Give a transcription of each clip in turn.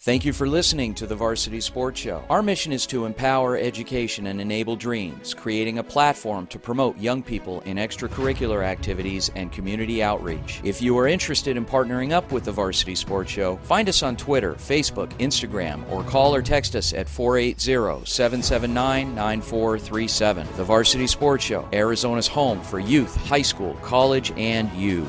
Thank you for listening to the Varsity Sports Show. Our mission is to empower education and enable dreams, creating a platform to promote young people in extracurricular activities and community outreach. If you are interested in partnering up with the Varsity Sports Show, find us on Twitter, Facebook, Instagram, or call or text us at 480-779-9437. The Varsity Sports Show, Arizona's home for youth, high school, college, and you.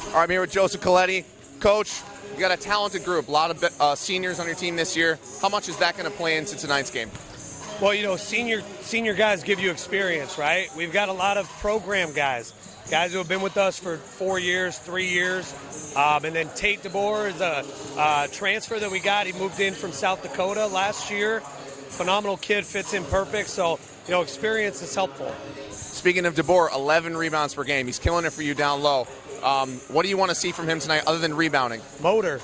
All right, I'm here with Joseph Coletti. Coach, you got a talented group, a lot of seniors on your team this year. How much is that going to play into tonight's game? Well, you know, senior guys give you experience, right? We've got a lot of program guys who have been with us for 4 years, 3 years. And then Tate DeBoer is a transfer that we got. He moved in from South Dakota last year. Phenomenal kid, fits in perfect. So, you know, experience is helpful. Speaking of DeBoer, 11 rebounds per game. He's killing it for you down low. What do you want to see from him tonight other than rebounding? Motor.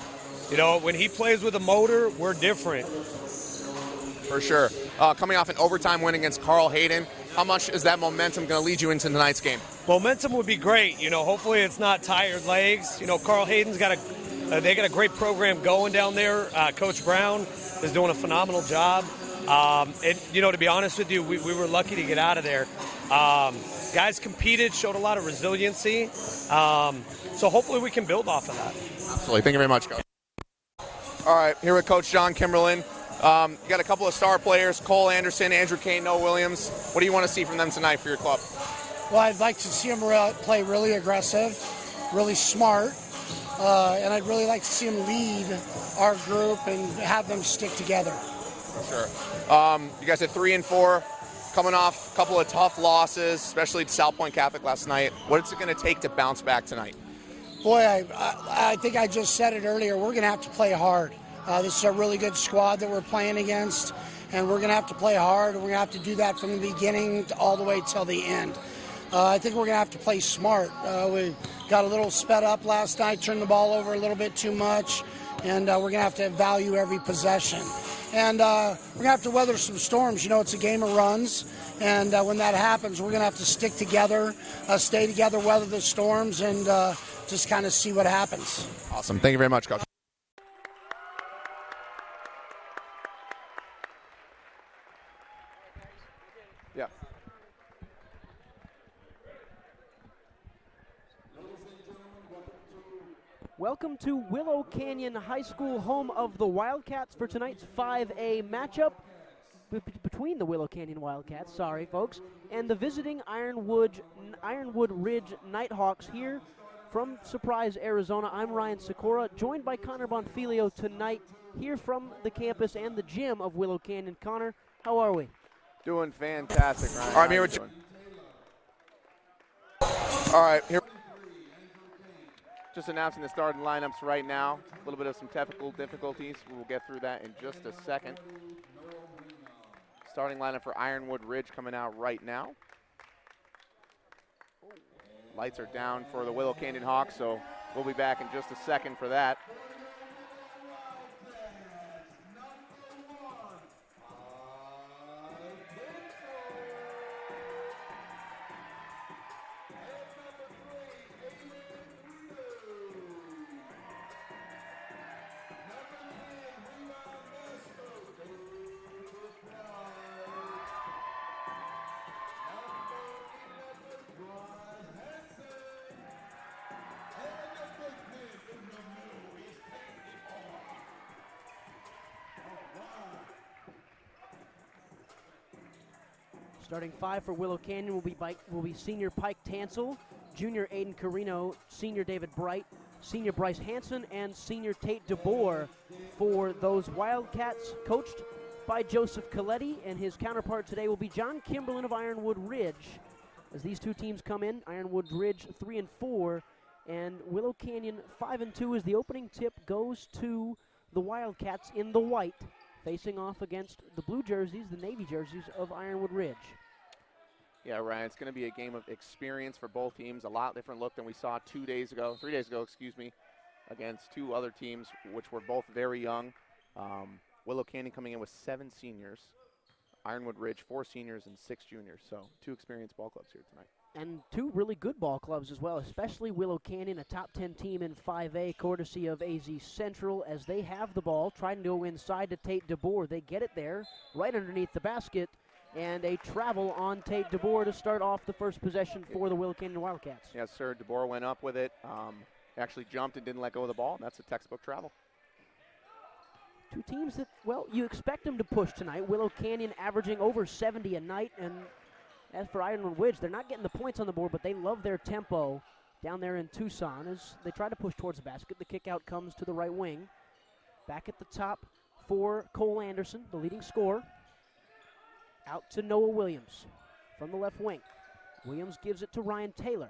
You know, when he plays with a motor, we're different. For sure. Coming off an overtime win against Carl Hayden, how much is that momentum going to lead you into tonight's game? Momentum would be great. You know, hopefully it's not tired legs. You know, Carl Hayden's got they got a great program going down there. Coach Brown is doing a phenomenal job. And, you know, to be honest with you, we were lucky to get out of there. Guys competed, showed a lot of resiliency. So hopefully we can build off of that. Absolutely. Thank you very much, Coach. All right, here with Coach John Kimberlin. You got a couple of star players, Cole Anderson, Andrew Kane, Noah Williams. What do you want to see from them tonight for your club? Well, I'd like to see them play really aggressive, really smart, and I'd really like to see them lead our group and have them stick together. For sure. You guys are 3-4, coming off a couple of tough losses, especially to South Point Catholic last night. What is it going to take to bounce back tonight? Boy, I think I just said it earlier. We're going to have to play hard. This is a really good squad that we're playing against, and we're going to have to play hard. We're going to have to do that from the beginning all the way till the end. I think we're going to have to play smart. We got a little sped up last night, turned the ball over a little bit too much, and we're going to have to value every possession. And we're going to have to weather some storms. You know, it's a game of runs, and when that happens, we're going to have to stick together, stay together, weather the storms, and just kind of see what happens. Awesome. Thank you very much, Coach. Yeah. Welcome to Willow Canyon High School, home of the Wildcats, for tonight's 5A matchup between the Willow Canyon Wildcats, sorry folks, and the visiting Ironwood Ridge Nighthawks here from Surprise, Arizona. I'm Ryan Sikora, joined by Connor Bonfilio tonight here from the campus and the gym of Willow Canyon. Connor, how are we? Doing fantastic, Ryan. All right, I'm here with you. All right, here. Just announcing the starting lineups right now. A little bit of some technical difficulties. We will get through that in just a second. Starting lineup for Ironwood Ridge coming out right now. Lights are down for the Willow Canyon Hawks, so we'll be back in just a second for that. Starting five for Willow Canyon will be senior Pike Tansel, junior Aiden Carino, senior David Bright, senior Bryce Hanson, and senior Tate DeBoer for those Wildcats, coached by Joseph Coletti, and his counterpart today will be John Kimberlin of Ironwood Ridge. As these two teams come in, Ironwood Ridge 3-4, and Willow Canyon 5-2 as the opening tip goes to the Wildcats in the white, facing off against the blue jerseys, the navy jerseys of Ironwood Ridge. Yeah, Ryan, it's going to be a game of experience for both teams. A lot different look than we saw 3 days ago, against two other teams, which were both very young. Willow Canyon coming in with 7 seniors. Ironwood Ridge, 4 seniors and 6 juniors. So 2 experienced ball clubs here tonight. And two really good ball clubs as well, especially Willow Canyon, a top 10 team in 5A, courtesy of AZ Central, as they have the ball, trying to go inside to Tate DeBoer. They get it there, right underneath the basket, and a travel on Tate DeBoer to start off the first possession for the Willow Canyon Wildcats. Yes, sir. DeBoer went up with it, actually jumped and didn't let go of the ball, and that's a textbook travel. Two teams that, well, you expect them to push tonight. Willow Canyon averaging over 70 a night, and as for Ironwood Ridge, they're not getting the points on the board, but they love their tempo down there in Tucson as they try to push towards the basket. The kick out comes to the right wing. Back at the top for Cole Anderson, the leading scorer. Out to Noah Williams from the left wing. Williams gives it to Ryan Taylor.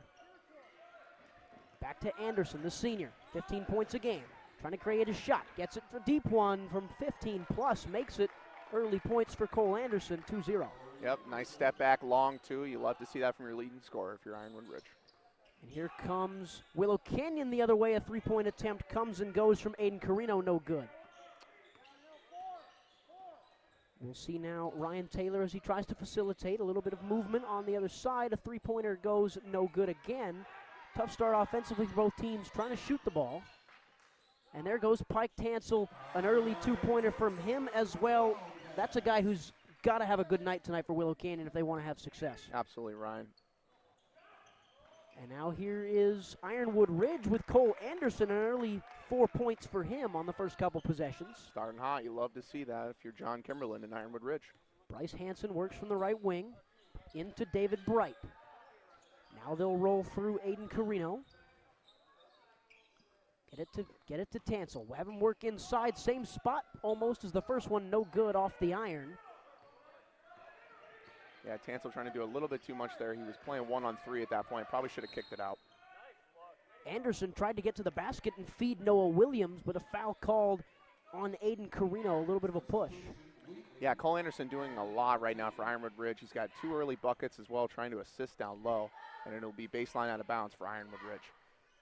Back to Anderson, the senior, 15 points a game. Trying to create a shot, gets it for deep one from 15 plus, makes it early points for Cole Anderson, 2-0. Yep, nice step back, long too. You love to see that from your leading scorer if you're Ironwood Ridge. And here comes Willow Canyon the other way. A three-point attempt comes and goes from Aiden Carino, no good. We'll see now Ryan Taylor as he tries to facilitate a little bit of movement on the other side. A three-pointer goes no good again. Tough start offensively for both teams trying to shoot the ball. And there goes Pike Tansel, an early two-pointer from him as well. That's a guy who's got to have a good night tonight for Willow Canyon if they want to have success. Absolutely, Ryan. And now here is Ironwood Ridge with Cole Anderson, an early 4 points for him on the first couple possessions. Starting hot, you love to see that if you're John Kimberlin in Ironwood Ridge. Bryce Hansen works from the right wing into David Bright. Now they'll roll through Aiden Carino. Get it to Tansel. We'll have him work inside, same spot almost as the first one, no good off the iron. Yeah, Tansel trying to do a little bit too much there. He was playing 1-on-3 at that point. Probably should have kicked it out. Anderson tried to get to the basket and feed Noah Williams, but a foul called on Aiden Carino, a little bit of a push. Yeah, Cole Anderson doing a lot right now for Ironwood Ridge. He's got 2 early buckets as well, trying to assist down low, and it'll be baseline out of bounds for Ironwood Ridge.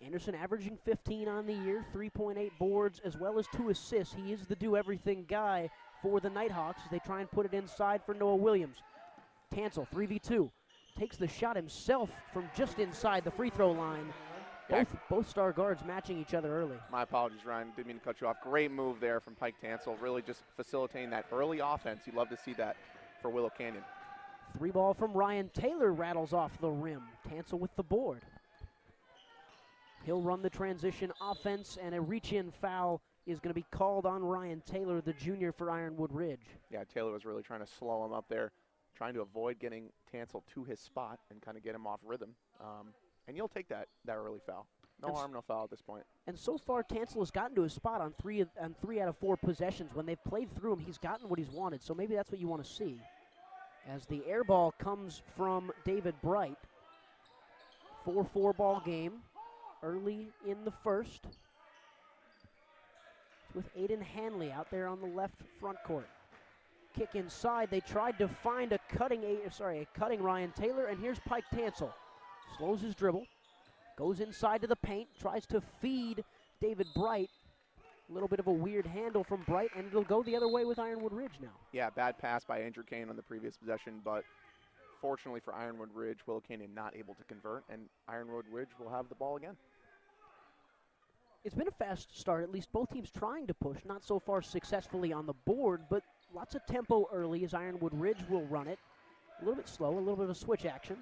Anderson averaging 15 on the year, 3.8 boards, as well as 2 assists. He is the do-everything guy for the Nighthawks as they try and put it inside for Noah Williams. Tansel, 3v2, takes the shot himself from just inside the free throw line. Both star guards matching each other early. My apologies, Ryan. Didn't mean to cut you off. Great move there from Pike Tansel. Really just facilitating that early offense. You love to see that for Willow Canyon. 3 ball from Ryan Taylor rattles off the rim. Tansel with the board. He'll run the transition offense, and a reach-in foul is going to be called on Ryan Taylor, the junior for Ironwood Ridge. Yeah, Taylor was really trying to slow him up there, trying to avoid getting Tansel to his spot and kind of get him off rhythm. And you'll take that early foul. No harm, no foul at this point. And so far, Tansel has gotten to his spot on 3 out of 4 possessions. When they've played through him, he's gotten what he's wanted. So maybe that's what you want to see. As the air ball comes from David Bright. 4-4 ball game early in the first. With Aiden Hanley out there on the left front court. Kick inside. They tried to find a cutting Ryan Taylor, and here's Pike Tansel. Slows his dribble, goes inside to the paint, tries to feed David Bright. A little bit of a weird handle from Bright, and it'll go the other way with Ironwood Ridge now. Yeah, bad pass by Andrew Kane on the previous possession, but fortunately for Ironwood Ridge, Willow Canyon not able to convert, and Ironwood Ridge will have the ball again. It's been a fast start, at least both teams trying to push, not so far successfully on the board, but lots of tempo early as Ironwood Ridge will run it. A little bit slow, a little bit of a switch action.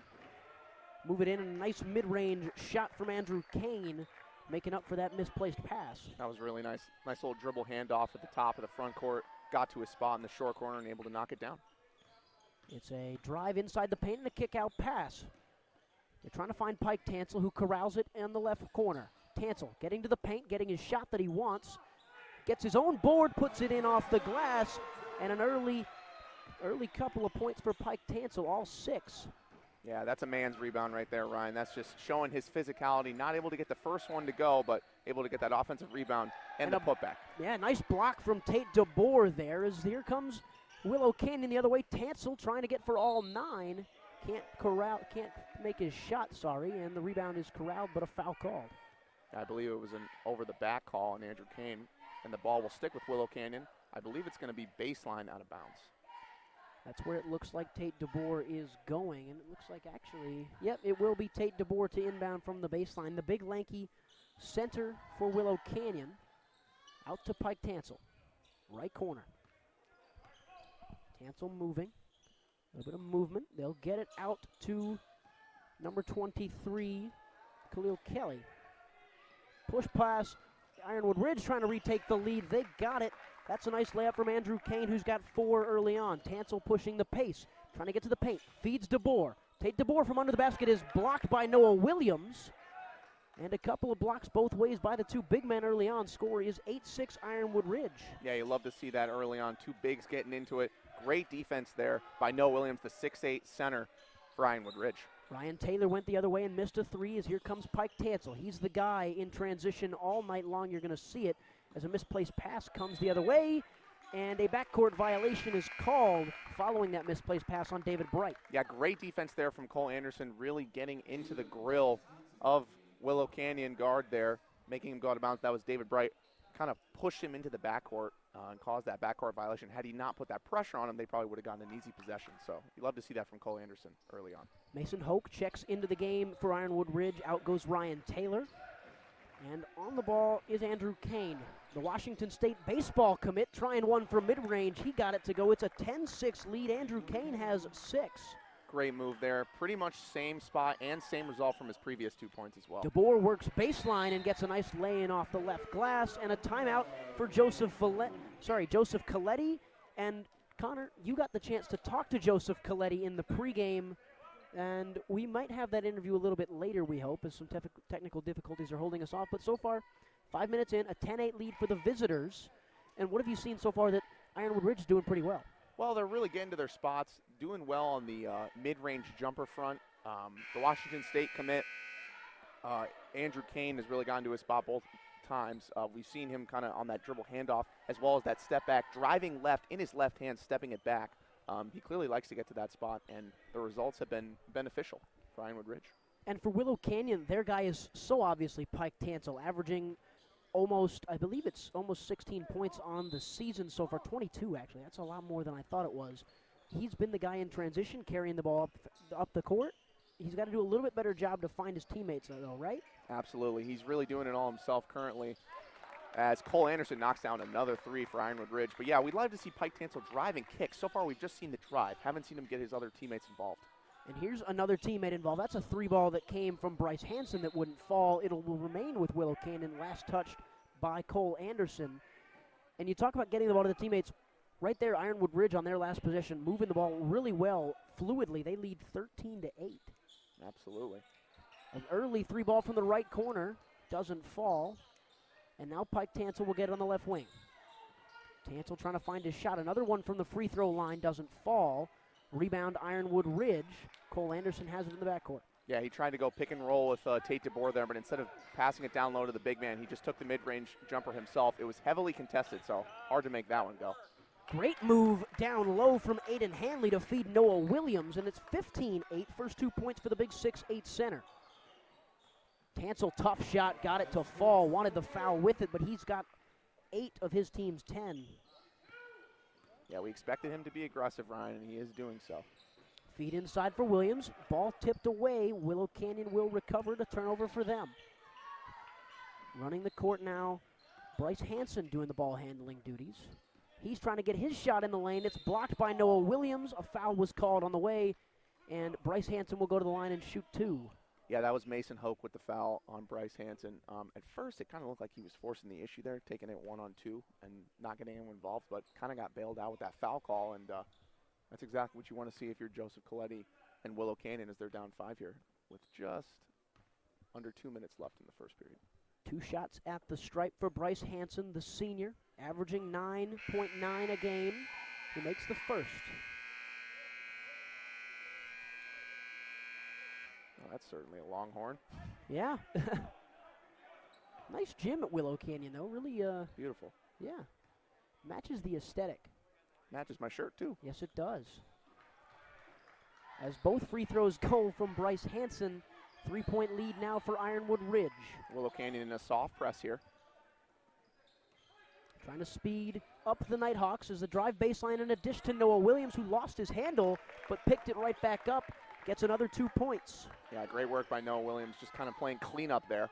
Move it in, and a nice mid-range shot from Andrew Kane, making up for that misplaced pass. That was really nice. Nice little dribble handoff at the top of the front court. Got to his spot in the short corner and able to knock it down. It's a drive inside the paint and a kick-out pass. They're trying to find Pike Tansel, who corrals it in the left corner. Tansel getting to the paint, getting his shot that he wants. Gets his own board, puts it in off the glass, and an early couple of points for Pike Tansel, all 6. Yeah, that's a man's rebound right there, Ryan. That's just showing his physicality. Not able to get the first one to go, but able to get that offensive rebound and the putback. Yeah, nice block from Tate DeBoer there as here comes Willow Canyon the other way. Tansel trying to get for all 9. Can't make his shot, and the rebound is corralled, but a foul called. I believe it was an over-the-back call on Andrew Kane, and the ball will stick with Willow Canyon. I believe it's going to be baseline out of bounds. That's where it looks like Tate DeBoer is going, and it looks like actually, yep, it will be Tate DeBoer to inbound from the baseline. The big lanky center for Willow Canyon. Out to Pike Tansel, right corner. Tansel moving, a little bit of movement. They'll get it out to number 23, Khalil Kelly. Push pass, Ironwood Ridge trying to retake the lead. They got it. That's a nice layup from Andrew Kane, who's got 4 early on. Tansel pushing the pace, trying to get to the paint. Feeds DeBoer. Tate DeBoer from under the basket is blocked by Noah Williams. And a couple of blocks both ways by the 2 big men early on. Score is 8-6 Ironwood Ridge. Yeah, you love to see that early on. 2 bigs getting into it. Great defense there by Noah Williams, the 6'8 center for Ironwood Ridge. Ryan Taylor went the other way and missed a 3 as here comes Pike Tansel. He's the guy in transition all night long. You're going to see it as a misplaced pass comes the other way. And a backcourt violation is called following that misplaced pass on David Bright. Yeah, great defense there from Cole Anderson, really getting into the grill of Willow Canyon guard there, making him go out of bounds. That was David Bright. Kind of pushed him into the backcourt and caused that backcourt violation. Had he not put that pressure on him, they probably would have gotten an easy possession. So you love to see that from Cole Anderson early on. Mason Hoke checks into the game for Ironwood Ridge. Out goes Ryan Taylor. And on the ball is Andrew Kane, the Washington State baseball commit, trying one from mid-range. He got it to go. It's a 10-6 lead. Andrew Kane has 6. Great move there. Pretty much same spot and same result from his previous 2 points as well. DeBoer works baseline and gets a nice lay-in off the left glass, and a timeout for Joseph Coletti. And Connor, you got the chance to talk to Joseph Coletti in the pregame, and we might have that interview a little bit later, we hope, as some technical difficulties are holding us off. But so far, 5 minutes in, a 10-8 lead for the visitors. And what have you seen so far that Ironwood Ridge is doing pretty well? Well, they're really getting to their spots, doing well on the mid-range jumper front. The Washington State commit, Andrew Kane, has really gotten to his spot both times. We've seen him kind of on that dribble handoff, as well as that step back, driving left in his left hand, stepping it back. He clearly likes to get to that spot, and the results have been beneficial for Ironwood Ridge. And for Willow Canyon, their guy is so obviously Pike Tansel, averaging almost 16 points on the season so far, 22 actually. That's a lot more than I thought it was. He's been the guy in transition, carrying the ball up the court. He's got to do a little bit better job to find his teammates though, right? Absolutely. He's really doing it all himself currently, as Cole Anderson knocks down another 3 for Ironwood Ridge. But yeah, we'd love to see Pike Tansel drive and kick. So far we've just seen the drive. Haven't seen him get his other teammates involved. And here's another teammate involved. That's a 3 ball that came from Bryce Hanson that wouldn't fall. It will remain with Willow Canyon, last touched by Cole Anderson. And you talk about getting the ball to the teammates. Right there, Ironwood Ridge on their last possession, moving the ball really well, fluidly. They lead 13-8. Absolutely. An early 3 ball from the right corner doesn't fall. And now Pike Tansel will get it on the left wing. Tansel trying to find his shot. Another one from the free throw line doesn't fall. Rebound Ironwood Ridge. Cole Anderson has it in the backcourt. Yeah, he tried to go pick and roll with Tate DeBoer there, but instead of passing it down low to the big man, he just took the mid-range jumper himself. It was heavily contested, so hard to make that one go. Great move down low from Aiden Hanley to feed Noah Williams, and it's 15-8. First 2 points for the big 6'8 center. Tansel, tough shot, got it to fall, wanted the foul with it, but he's got 8 of his team's 10. Yeah, we expected him to be aggressive, Ryan, and he is doing so. Feed inside for Williams. Ball tipped away. Willow Canyon will recover the turnover for them. Running the court now, Bryce Hanson doing the ball handling duties. He's trying to get his shot in the lane. It's blocked by Noah Williams. A foul was called on the way, and Bryce Hanson will go to the line and shoot 2. Yeah, that was Mason Hoke with the foul on Bryce Hanson. At first, it kind of looked like he was forcing the issue there, taking it 1-on-2 and not getting anyone involved, but kind of got bailed out with that foul call, and that's exactly what you want to see if you're Joseph Coletti and Willow Canyon, as they're down 5 here with just under 2 minutes left in the first period. 2 shots at the stripe for Bryce Hanson, the senior, averaging 9.9 a game. He makes the first. Oh, that's certainly a longhorn. Yeah. Nice gym at Willow Canyon, though. Really, beautiful. Yeah. Matches the aesthetic. Matches my shirt, too. Yes, it does. As both free throws go from Bryce Hanson, 3-point lead now for Ironwood Ridge. Willow Canyon in a soft press here. trying to speed up the Nighthawks as the drive baseline and a dish to Noah Williams, who lost his handle but picked it right back up, gets another 2 points. Yeah, great work by Noah Williams, just kind of playing cleanup there.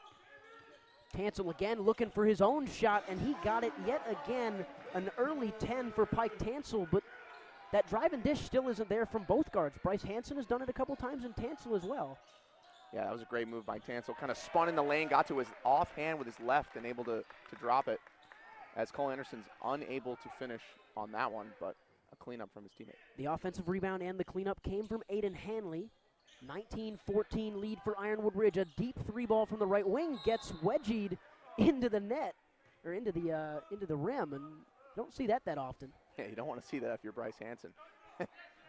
Tansel again looking for his own shot, and he got it yet again. An early 10 for Pike Tansel, but that drive and dish still isn't there from both guards. Bryce Hansen has done it a couple times, and Tansel as well. Yeah, that was a great move by Tansel. Kind of spun in the lane, got to his offhand with his left, and able to drop it, as Cole Anderson's unable to finish on that one, but a cleanup from his teammate. The offensive rebound and the cleanup came from Aiden Hanley. 19-14 lead for Ironwood Ridge. A deep 3 ball from the right wing gets wedgied into the net, or into the rim, and don't see that often. Yeah, you don't want to see that if you're Bryce Hansen.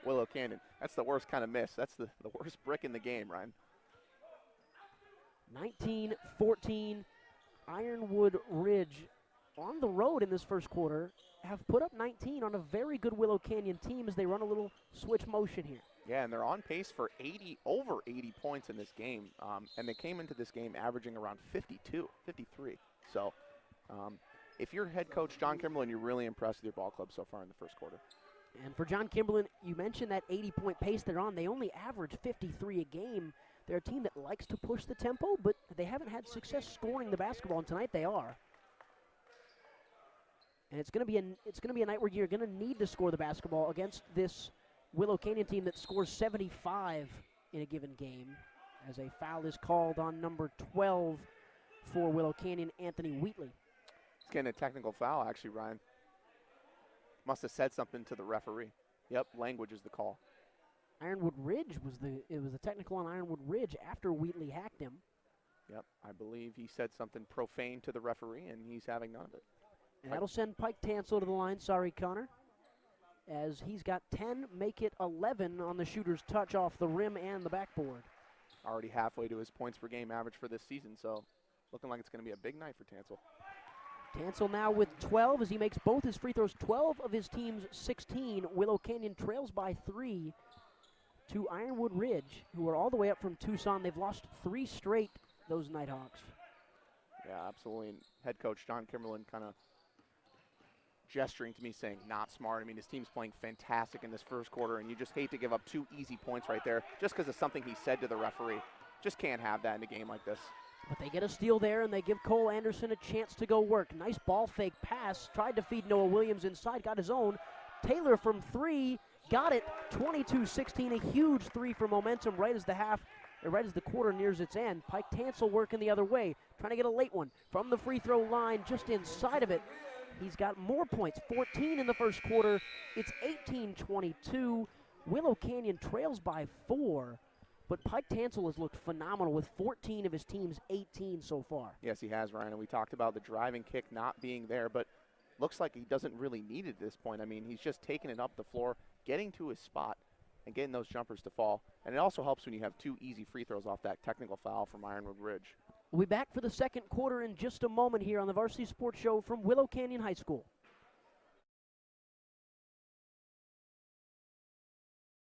Willow Canyon. That's the worst kind of miss. That's the worst brick in the game, Ryan. 19-14, Ironwood Ridge on the road in this first quarter have put up 19 on a very good Willow Canyon team as they run a little switch motion here. Yeah, and they're on pace for over 80 points in this game. And they came into this game averaging around 52, 53. So if you're head coach John Kimberlin, you're really impressed with your ball club so far in the first quarter. And for John Kimberlin, you mentioned that 80-point pace they're on. They only average 53 a game. They're a team that likes to push the tempo, but they haven't had success scoring the basketball, and tonight they are. And it's going to be a night where you're going to need to score the basketball against this Willow Canyon team that scores 75 in a given game, as a foul is called on number 12 for Willow Canyon, Anthony Wheatley. He's getting a technical foul, actually, Ryan. Must have said something to the referee. Yep, language is the call. Ironwood Ridge was the technical on Ironwood Ridge after Wheatley hacked him. Yep, I believe he said something profane to the referee, and he's having none of it. And that'll send Pike Tansel to the line. Sorry, Connor. As he's got 10, make it 11 on the shooter's touch off the rim and the backboard. Already halfway to his points per game average for this season, so looking like it's going to be a big night for Tansel. Tansel now with 12 as he makes both his free throws. 12 of his team's 16. Willow Canyon trails by 3 to Ironwood Ridge, who are all the way up from Tucson. They've lost 3 straight, those Nighthawks. Yeah, absolutely. And head coach John Kimberlin kind of gesturing to me saying, not smart. I mean, his team's playing fantastic in this first quarter, and you just hate to give up 2 easy points right there just because of something he said to the referee. Just can't have that in a game like this. But they get a steal there, and they give Cole Anderson a chance to go work. Nice ball fake pass. Tried to feed Noah Williams inside, got his own. Taylor from 3, got it. 22-16, a huge 3 for momentum right as the quarter nears its end. Pike Tansel working the other way, trying to get a late one from the free throw line, just inside of it. He's got more points, 14 in the first quarter. It's 18-22. Willow Canyon trails by 4. But Pike Tansel has looked phenomenal with 14 of his team's 18 so far. Yes, he has, Ryan. And we talked about the driving kick not being there, but looks like he doesn't really need it at this point. I mean, he's just taking it up the floor, getting to his spot, and getting those jumpers to fall. And it also helps when you have 2 easy free throws off that technical foul from Ironwood Ridge. We'll be back for the second quarter in just a moment here on the Varsity Sports Show from Willow Canyon High School.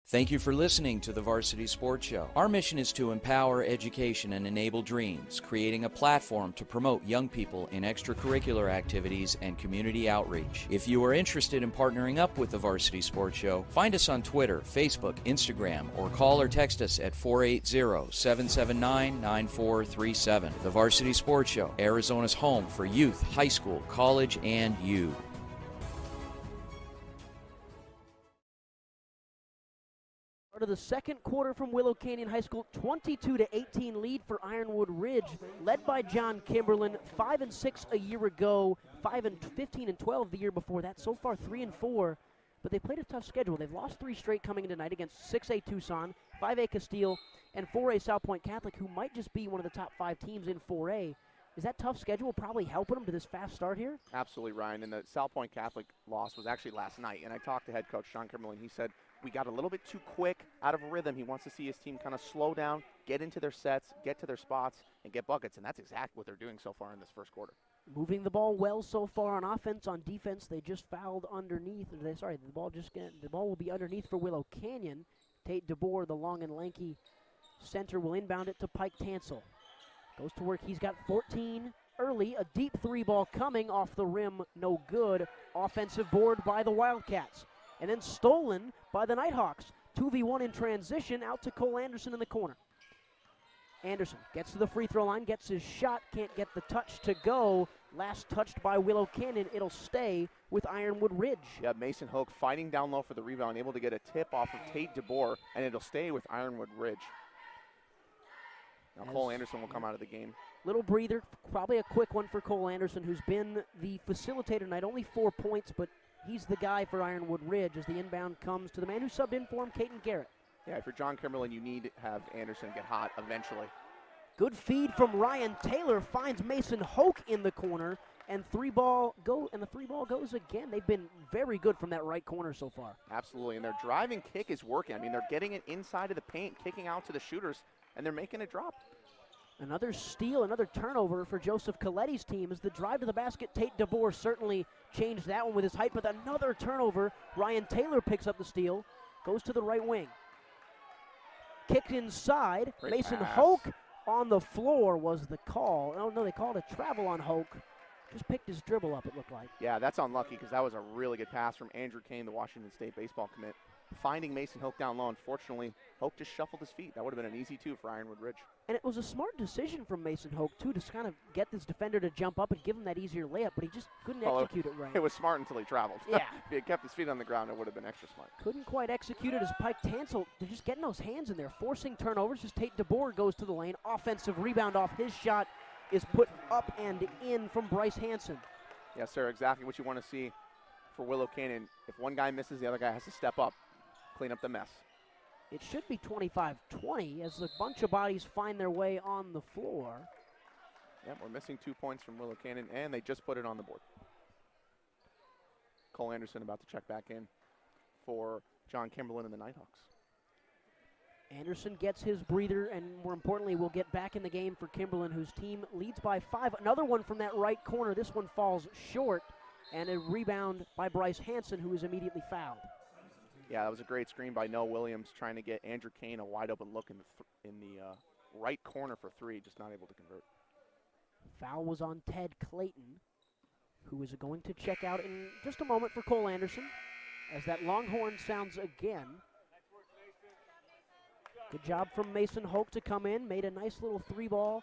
Thank you for listening to the Varsity Sports Show. Our mission is to empower education and enable dreams, creating a platform to promote young people in extracurricular activities and community outreach. If you are interested in partnering up with the Varsity Sports Show, find us on Twitter, Facebook, Instagram, or call or text us at 480-779-9437. The Varsity Sports Show, Arizona's home for youth, high school, college, and you. Of the second quarter from Willow Canyon High School, 22-18 lead for Ironwood Ridge, led by John Kimberlin. 5-6 a year ago, 15-12 the year before that. So far 3-4, but they played a tough schedule. They've lost 3 straight coming in tonight against 6A Tucson, 5A Castile, and 4A South Point Catholic, who might just be one of the top 5 teams in 4A. Is that tough schedule probably helping them to this fast start here? Absolutely, Ryan. And the South Point Catholic loss was actually last night, and I talked to head coach John Kimberlin. He said, we got a little bit too quick out of rhythm. He wants to see his team kind of slow down, get into their sets, get to their spots, and get buckets, and that's exactly what they're doing so far in this first quarter. Moving the ball well so far on offense. On defense, they just fouled underneath. The ball will be underneath for Willow Canyon. Tate DeBoer, the long and lanky center, will inbound it to Pike Tansel. Goes to work. He's got 14. early. A deep three ball coming off the rim, no good. Offensive board by the Wildcats. And then stolen by the Nighthawks. 2v1 in transition, out to Cole Anderson in the corner. Anderson gets to the free throw line, gets his shot, can't get the touch to go. Last touched by Willow Canyon. It'll stay with Ironwood Ridge. Yeah, Mason Hoke fighting down low for the rebound, able to get a tip off of Tate DeBoer, and it'll stay with Ironwood Ridge. Now Cole Anderson will come out of the game. Little breather, probably a quick one for Cole Anderson, who's been the facilitator tonight. Only 4 points, but he's the guy for Ironwood Ridge as the inbound comes to the man who subbed in for him, Caden Garrett. Yeah, if you're John Kimberlin, you need to have Anderson get hot eventually. Good feed from Ryan Taylor, finds Mason Hoke in the corner, and the three ball goes again. They've been very good from that right corner so far. Absolutely, and their driving kick is working. I mean, they're getting it inside of the paint, kicking out to the shooters, and they're making it drop. Another steal, another turnover for Joseph Coletti's team as the drive to the basket. Tate DeBoer certainly changed that one with his height, but another turnover. Ryan Taylor picks up the steal, goes to the right wing. Kicked inside. Great Mason pass. Hoke on the floor was the call. Oh, no, they called a travel on Hoke. Just picked his dribble up, it looked like. Yeah, that's unlucky because that was a really good pass from Andrew Kane, the Washington State baseball commit. Finding Mason Hoke down low. Unfortunately, Hoke just shuffled his feet. That would have been an easy two for Ironwood Ridge. And it was a smart decision from Mason Hoke, too, to kind of get this defender to jump up and give him that easier layup, but he just couldn't execute it right. It was smart until he traveled. Yeah. If he had kept his feet on the ground, it would have been extra smart. Couldn't quite execute it as Pike Tansel, they're just getting those hands in there, forcing turnovers as Tate DeBoer goes to the lane. Offensive rebound off his shot is put up and in from Bryce Hansen. Yes, sir, exactly what you want to see for Willow Canyon. If one guy misses, the other guy has to step up, clean up the mess. It should be 25-20 as a bunch of bodies find their way on the floor. Yep, we're missing 2 points from Willow Canyon, and they just put it on the board. Cole Anderson about to check back in for John Kimberlin and the Nighthawks. Anderson gets his breather, and more importantly, will get back in the game for Kimberlin, whose team leads by 5. Another one from that right corner. This one falls short, and a rebound by Bryce Hansen, who is immediately fouled. Yeah, that was a great screen by Noah Williams trying to get Andrew Kane a wide open look in the right corner for three, just not able to convert. Foul was on Ted Clayton, who is going to check out in just a moment for Cole Anderson as that long horn sounds again. Good job from Mason Hoke to come in, made a nice little three ball.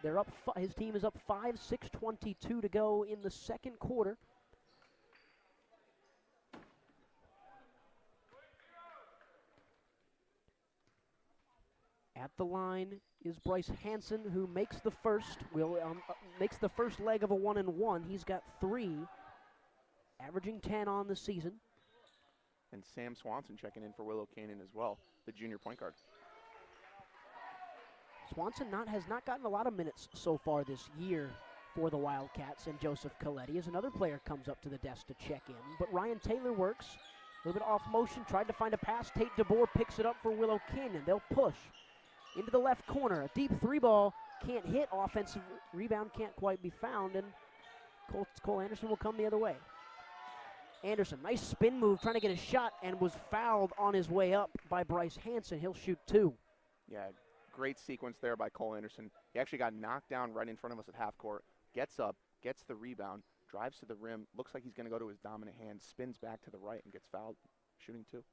They're up. His team is up 5, 6:22 to go in the second quarter. At the line is Bryce Hansen, who makes the first leg of a 1-and-1. He's got 3, averaging 10 on the season. And Sam Swanson checking in for Willow Canyon as well, the junior point guard. Swanson has not gotten a lot of minutes so far this year for the Wildcats, and Joseph Coletti as another player comes up to the desk to check in. But Ryan Taylor works, a little bit off motion, tried to find a pass. Tate DeBoer picks it up for Willow Canyon. They'll push into the left corner. A deep three ball can't hit. Offensive rebound can't quite be found, and Cole Anderson will come the other way. Anderson, nice spin move, trying to get a shot, and was fouled on his way up by Bryce Hansen. He'll shoot 2. Yeah, great sequence there by Cole Anderson. He actually got knocked down right in front of us at half court, gets up, gets the rebound, drives to the rim, looks like he's going to go to his dominant hand, spins back to the right and gets fouled, shooting 2.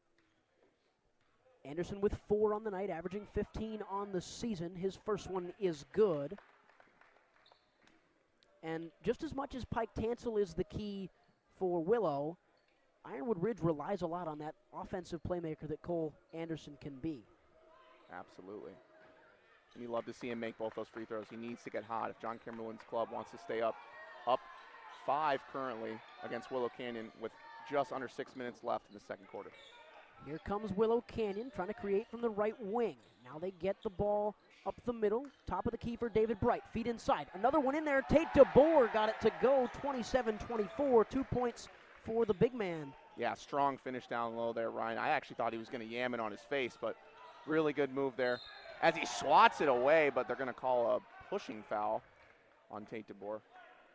Anderson with 4 on the night, averaging 15 on the season. His first one is good. And just as much as Pike Tansel is the key for Willow, Ironwood Ridge relies a lot on that offensive playmaker that Cole Anderson can be. Absolutely. And you love to see him make both those free throws. He needs to get hot if John Kimberlin's club wants to stay up 5 currently against Willow Canyon with just under 6 minutes left in the second quarter. Here comes Willow Canyon trying to create from the right wing. Now they get the ball up the middle. Top of the key for David Bright. Feet inside. Another one in there. Tate DeBoer got it to go. 27-24. 2 points for the big man. Yeah, strong finish down low there, Ryan. I actually thought he was going to yam it on his face, but really good move there. As he swats it away, but they're going to call a pushing foul on Tate DeBoer.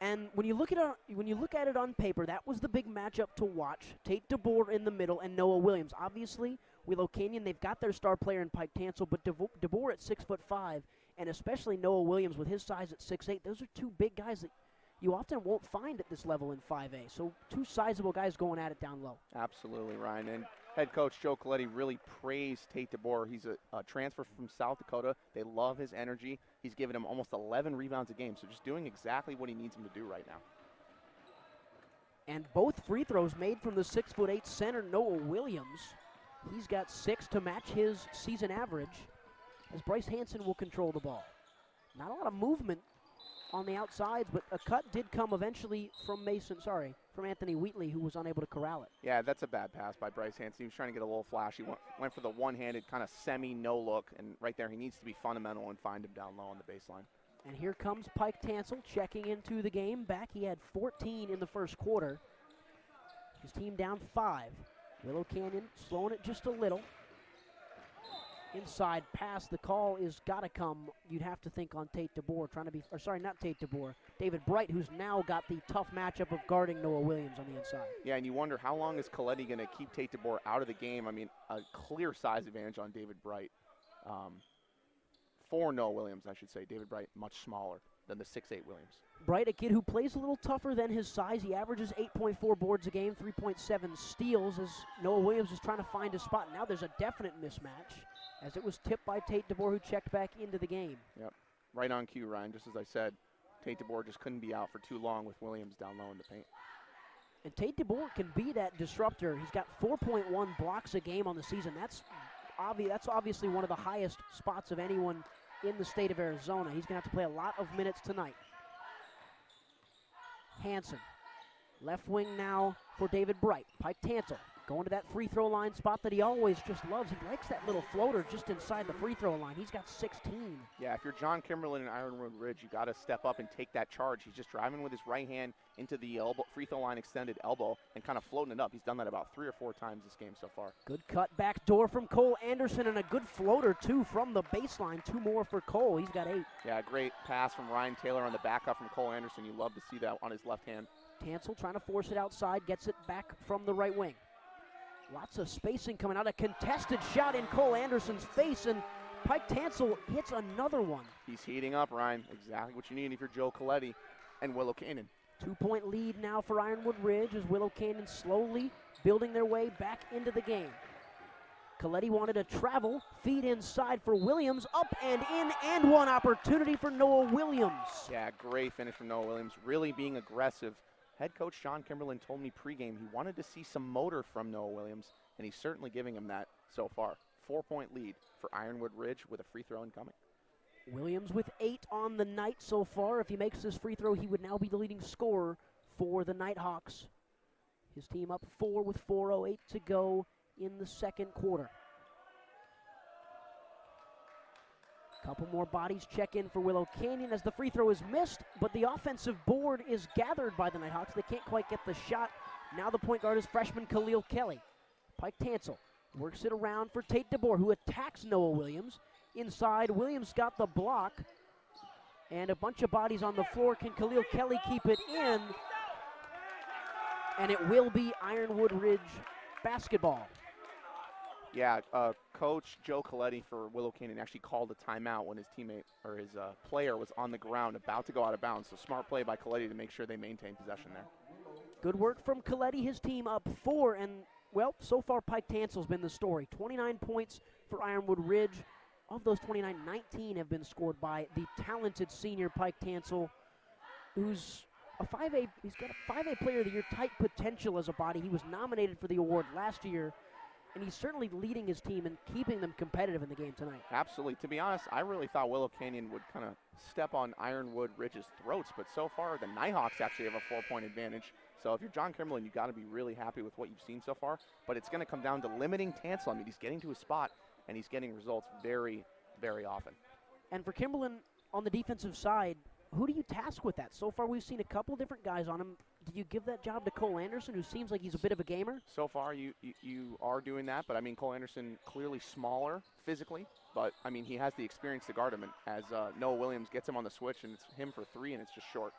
And when you look at it on paper, that was the big matchup to watch. Tate DeBoer in the middle and Noah Williams. Obviously, Willow Canyon, they've got their star player in Pike Tansel, but DeBoer at 6'5", and especially Noah Williams with his size at 6'8". Those are two big guys that you often won't find at this level in 5A. So two sizable guys going at it down low. Absolutely, Ryan. And head coach Joe Coletti really praised Tate DeBoer. He's a transfer from South Dakota. They love his energy. He's given him almost 11 rebounds a game, so just doing exactly what he needs him to do right now. And both free throws made from the 6'8" center, Noah Williams. He's got 6 to match his season average as Bryce Hansen will control the ball. Not a lot of movement on the outsides, but a cut did come eventually from Anthony Wheatley, who was unable to corral it. Yeah, that's a bad pass by Bryce Hansen. He was trying to get a little flash. He went for the one-handed kind of semi-no look, and right there he needs to be fundamental and find him down low on the baseline. And here comes Pike Tansel checking into the game back. He had 14 in the first quarter. His team down 5. Willow Canyon slowing it just a little. Inside pass, the call is got to come, you'd have to think, on Tate DeBoer, not Tate DeBoer, David Bright, who's now got the tough matchup of guarding Noah Williams on the inside. Yeah, and you wonder how long is Coletti going to keep Tate DeBoer out of the game? I mean, a clear size advantage on David Bright. For Noah Williams, I should say. David Bright much smaller than the 6'8" Williams. Bright, a kid who plays a little tougher than his size. He averages 8.4 boards a game, 3.7 steals as Noah Williams is trying to find a spot. Now there's a definite mismatch as it was tipped by Tate DeBoer, who checked back into the game. Yep, right on cue, Ryan. Just as I said, Tate DeBoer just couldn't be out for too long with Williams down low in the paint. And Tate DeBoer can be that disruptor. He's got 4.1 blocks a game on the season. That's obviously one of the highest spots of anyone in the state of Arizona. He's going to have to play a lot of minutes tonight. Hansen, left wing now for David Bright. Pike Tansel going to that free throw line spot that he always just loves. He likes that little floater just inside the free throw line. He's got 16. Yeah, if you're John Kimberlin and Ironwood Ridge, you got to step up and take that charge. He's just driving with his right hand into the elbow, free throw line extended elbow, and kind of floating it up. He's done that about 3 or 4 times this game so far. Good cut back door from Cole Anderson, and a good floater too from the baseline. 2 more for Cole. He's got 8. Yeah, great pass from Ryan Taylor on the back up from Cole Anderson. You love to see that on his left hand. Tansel trying to force it outside, gets it back from the right wing. Lots of spacing coming out. A contested shot in Cole Anderson's face, and Pike Tansel hits another one. He's heating up, Ryan. Exactly what you need if you're Joe Coletti and Willow Canyon. 2-point lead now for Ironwood Ridge as Willow Canyon slowly building their way back into the game. Coletti wanted to travel, feed inside for Williams, up and in, and one opportunity for Noah Williams. Yeah, great finish from Noah Williams, really being aggressive. Head coach John Kimberlin told me pregame he wanted to see some motor from Noah Williams, and he's certainly giving him that so far. 4-point lead for Ironwood Ridge with a free throw incoming. Williams with 8 on the night so far. If he makes this free throw, he would now be the leading scorer for the Nighthawks. His team up 4 with 4:08 to go in the second quarter. Couple more bodies check in for Willow Canyon as the free throw is missed, but the offensive board is gathered by the Nighthawks. They can't quite get the shot. Now the point guard is freshman Khalil Kelly. Pike Tansel works it around for Tate DeBoer, who attacks Noah Williams. Inside, Williams got the block, and a bunch of bodies on the floor. Can Khalil Kelly keep it in? And it will be Ironwood Ridge basketball. Yeah, Coach Joe Coletti for Willow Canyon actually called a timeout when his teammate or his player was on the ground about to go out of bounds. So smart play by Coletti to make sure they maintain possession there. Good work from Coletti. His team up 4, and, well, so far Pike Tansel's been the story. 29 points for Ironwood Ridge. Of those 29, 19 have been scored by the talented senior Pike Tansel, who's a 5A. He's got a 5A Player of the Year type potential as a body. He was nominated for the award last year, and he's certainly leading his team and keeping them competitive in the game tonight. Absolutely. To be honest, I really thought Willow Canyon would kind of step on Ironwood Ridge's throats, but so far the Nighthawks actually have a 4-point advantage. So if you're John Kimberlin, you've got to be really happy with what you've seen so far, but it's going to come down to limiting Tansel. I mean, he's getting to his spot, and he's getting results very, very often. And for Kimberlin, on the defensive side, who do you task with that? So far we've seen a couple different guys on him. Do you give that job to Cole Anderson, who seems like he's a bit of a gamer? So far you are doing that, but I mean, Cole Anderson clearly smaller physically, but I mean, he has the experience to guard him, and as Noah Williams gets him on the switch, and it's him for 3, and it's just short.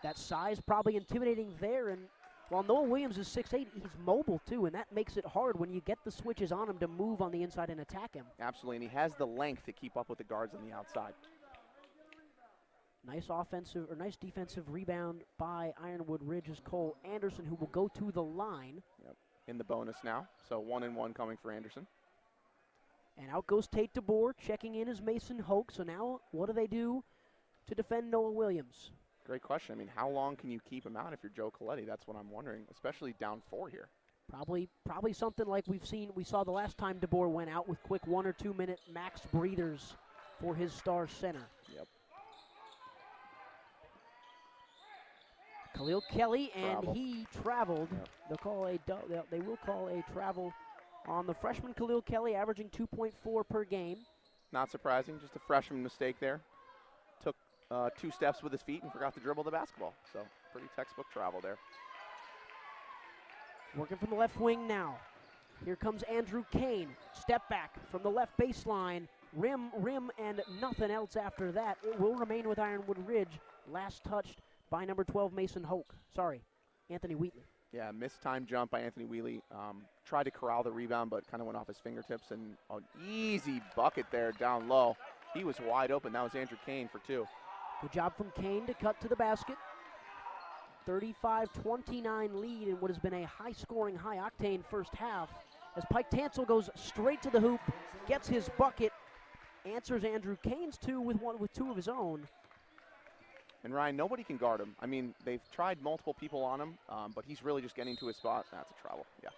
That size probably intimidating there, and while Noah Williams is 6'8", he's mobile too, and that makes it hard when you get the switches on him to move on the inside and attack him. Absolutely, and he has the length to keep up with the guards on the outside. Nice defensive rebound by Ironwood Ridge as Cole Anderson, who will go to the line. Yep. In the bonus now, so 1-1 coming for Anderson. And out goes Tate DeBoer. Checking in is Mason Hoke. So now what do they do to defend Noah Williams? Great question. I mean, how long can you keep him out if you're Joe Coletti? That's what I'm wondering, especially down 4 here. Probably something like we saw the last time DeBoer went out, with quick 1 or 2 minute max breathers for his star center. Yep. Khalil Kelly, and Travel. he traveled. Yep. They will call a travel on the freshman Khalil Kelly, averaging 2.4 per game. Not surprising, just a freshman mistake there. Took 2 steps with his feet and forgot to dribble the basketball. So pretty textbook travel there. Working from the left wing now. Here comes Andrew Kane. Step back from the left baseline. Rim, and nothing else after that. It will remain with Ironwood Ridge. Last touched by number 12, Mason Hoke. Sorry, Anthony Wheatley. Yeah, mistimed jump by Anthony Wheatley. Tried to corral the rebound, but kind of went off his fingertips. And an easy bucket there down low. He was wide open. That was Andrew Kane for 2. Good job from Kane to cut to the basket. 35-29 lead in what has been a high-scoring, high-octane first half. As Pike Tansel goes straight to the hoop, gets his bucket, answers Andrew Kane's 2 with 2 of his own. And Ryan, nobody can guard him. I mean, they've tried multiple people on him, but he's really just getting to his spot. That's a travel, yeah.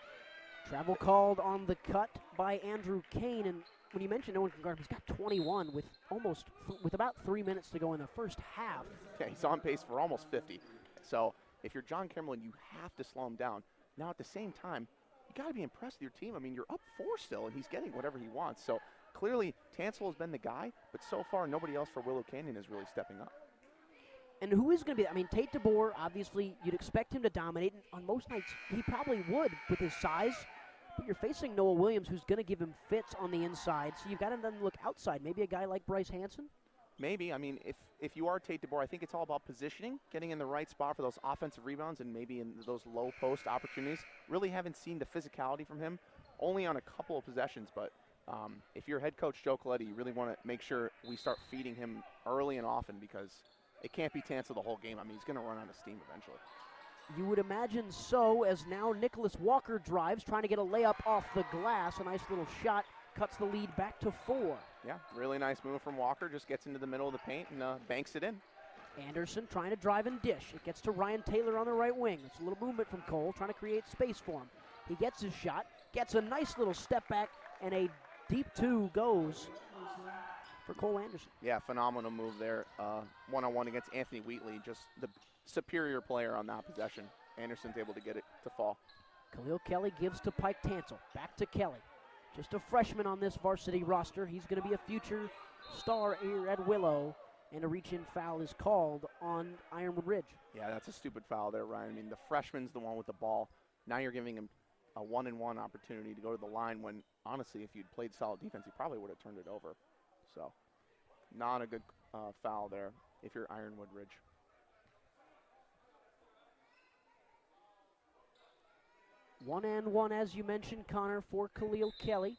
Travel called on the cut by Andrew Kane, and when you mentioned no one can guard him, he's got 21 with about 3 minutes to go in the first half. Yeah, he's on pace for almost 50. So if you're John Kimberlin, you have to slow him down. Now at the same time, you got to be impressed with your team. I mean, you're up 4 still, and he's getting whatever he wants. So clearly, Tansel has been the guy, but so far nobody else for Willow Canyon is really stepping up. And who is going to be? I mean, Tate DeBoer, obviously, you'd expect him to dominate. And on most nights, he probably would with his size. But you're facing Noah Williams, who's going to give him fits on the inside. So you've got to then look outside. Maybe a guy like Bryce Hanson? Maybe. I mean, if you are Tate DeBoer, I think it's all about positioning, getting in the right spot for those offensive rebounds and maybe in those low post opportunities. Really haven't seen the physicality from him, only on a couple of possessions. But if you're head coach Joe Coletti, you really want to make sure we start feeding him early and often, because it can't be Tansel the whole game. I mean, he's going to run out of steam eventually. You would imagine so, as now Nicholas Walker drives, trying to get a layup off the glass. A nice little shot cuts the lead back to 4. Yeah, really nice move from Walker. Just gets into the middle of the paint and banks it in. Anderson trying to drive and dish. It gets to Ryan Taylor on the right wing. It's a little movement from Cole, trying to create space for him. He gets his shot, gets a nice little step back, and a deep 2 goes for Cole Anderson. Yeah, phenomenal move there. One-on-one against Anthony Wheatley, just the superior player on that possession. Anderson's able to get it to fall. Khalil Kelly gives to Pike Tansel. Back to Kelly. Just a freshman on this varsity roster. He's going to be a future star here at Willow. And a reach-in foul is called on Ironwood Ridge. Yeah, that's a stupid foul there, Ryan. I mean, the freshman's the one with the ball. Now you're giving him a 1-on-1 opportunity to go to the line when, honestly, if you'd played solid defense, he probably would have turned it over. So, not a good foul there if you're Ironwood Ridge. One and one, as you mentioned, Connor, for Khalil Kelly.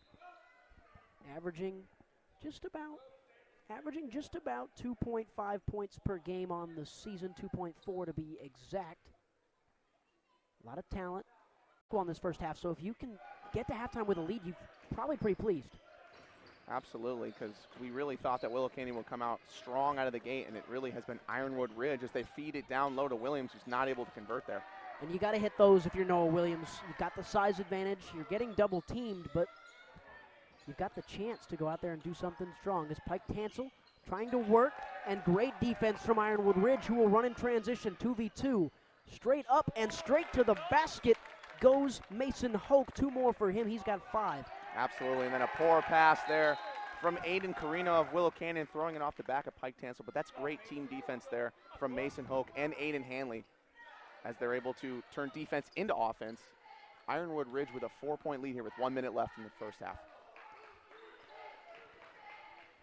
Averaging just about 2.5 points per game on the season, 2.4 to be exact. A lot of talent on this first half. So if you can get to halftime with a lead, you're probably pretty pleased. Absolutely, because we really thought that Willow Canyon would come out strong out of the gate, and it really has been Ironwood Ridge as they feed it down low to Williams, who's not able to convert there. And you got to hit those if you're Noah Williams. You've got the size advantage. You're getting double teamed, but you've got the chance to go out there and do something strong. As Pike Tansel trying to work, and great defense from Ironwood Ridge, who will run in transition, 2v2. Straight up and straight to the basket goes Mason Hoke. 2 more for him. He's got 5. Absolutely, and then a poor pass there from Aiden Carino of Willow Canyon, throwing it off the back of Pike Tansel. But that's great team defense there from Mason Hoke and Aiden Hanley as they're able to turn defense into offense. Ironwood Ridge with a 4-point lead here with 1 minute left in the first half.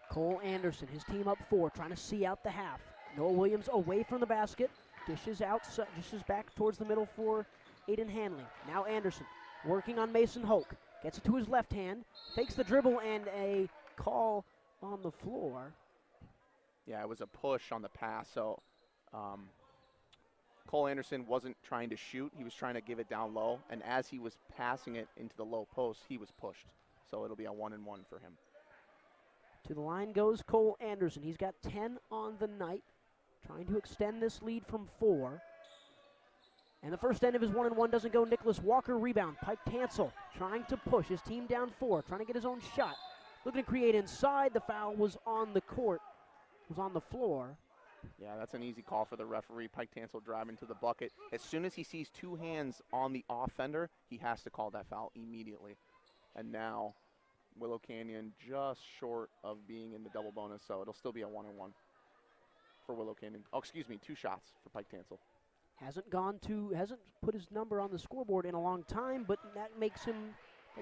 Cole Anderson, his team up 4, trying to see out the half. Noah Williams away from the basket, dishes back towards the middle for Aiden Hanley. Now Anderson working on Mason Hoke. Gets it to his left hand, fakes the dribble, and a call on the floor. Yeah, it was a push on the pass, so Cole Anderson wasn't trying to shoot. He was trying to give it down low, and as he was passing it into the low post, he was pushed. So it'll be a 1-and-1 for him. To the line goes Cole Anderson. He's got 10 on the night, trying to extend this lead from 4. And the first end of his 1-and-1 doesn't go. Nicholas Walker rebound. Pike Tansel trying to push his team down 4, trying to get his own shot. Looking to create inside. The foul was on the court, was on the floor. Yeah, that's an easy call for the referee. Pike Tansel driving to the bucket. As soon as he sees 2 hands on the offender, he has to call that foul immediately. And now Willow Canyon just short of being in the double bonus, so it'll still be a 1-and-1 for Willow Canyon. Oh, excuse me, 2 shots for Pike Tansel. Hasn't put his number on the scoreboard in a long time, but that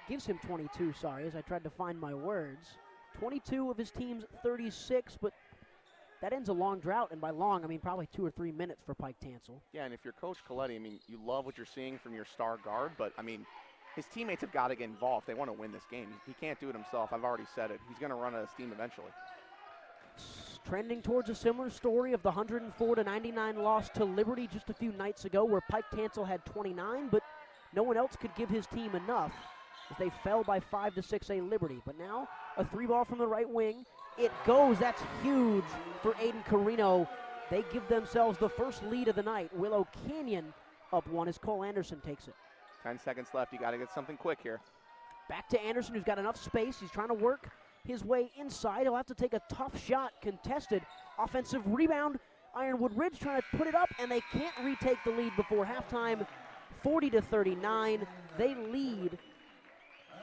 gives him 22, as I tried to find my words. 22 of his team's 36, but that ends a long drought, and by long, I mean probably 2 or 3 minutes for Pike Tansel. Yeah, and if you're Coach Coletti, I mean, you love what you're seeing from your star guard, but, I mean, his teammates have got to get involved. They want to win this game. He can't do it himself. I've already said it. He's going to run out of steam eventually. Trending towards a similar story of the 104-99 loss to Liberty just a few nights ago, where Pike Tansel had 29, but no one else could give his team enough as they fell by 5-6 Liberty. But now a 3-ball from the right wing. It goes. That's huge for Aiden Carino. They give themselves the first lead of the night. Willow Canyon up 1 as Cole Anderson takes it. 10 seconds left. You got to get something quick here. Back to Anderson, who's got enough space. He's trying to work his way inside. He'll have to take a tough shot, contested. Offensive rebound. Ironwood Ridge trying to put it up, and they can't retake the lead before halftime. 40-39. They lead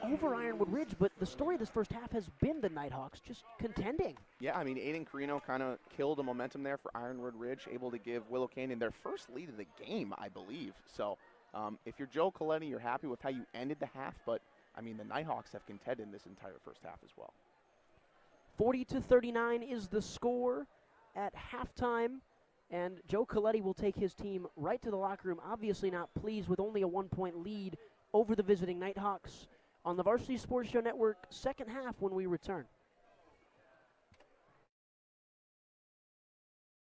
over Ironwood Ridge, but the story of this first half has been the Nighthawks just contending. Yeah, I mean, Aiden Carino kind of killed the momentum there for Ironwood Ridge, able to give Willow Canyon their first lead of the game, I believe. So if you're Joe Coletti, you're happy with how you ended the half, but, I mean, the Nighthawks have contended this entire first half as well. 40-39 is the score at halftime, and Joe Coletti will take his team right to the locker room, obviously not pleased with only a 1-point lead over the visiting Nighthawks. On the Varsity Sports Show Network, second half when we return.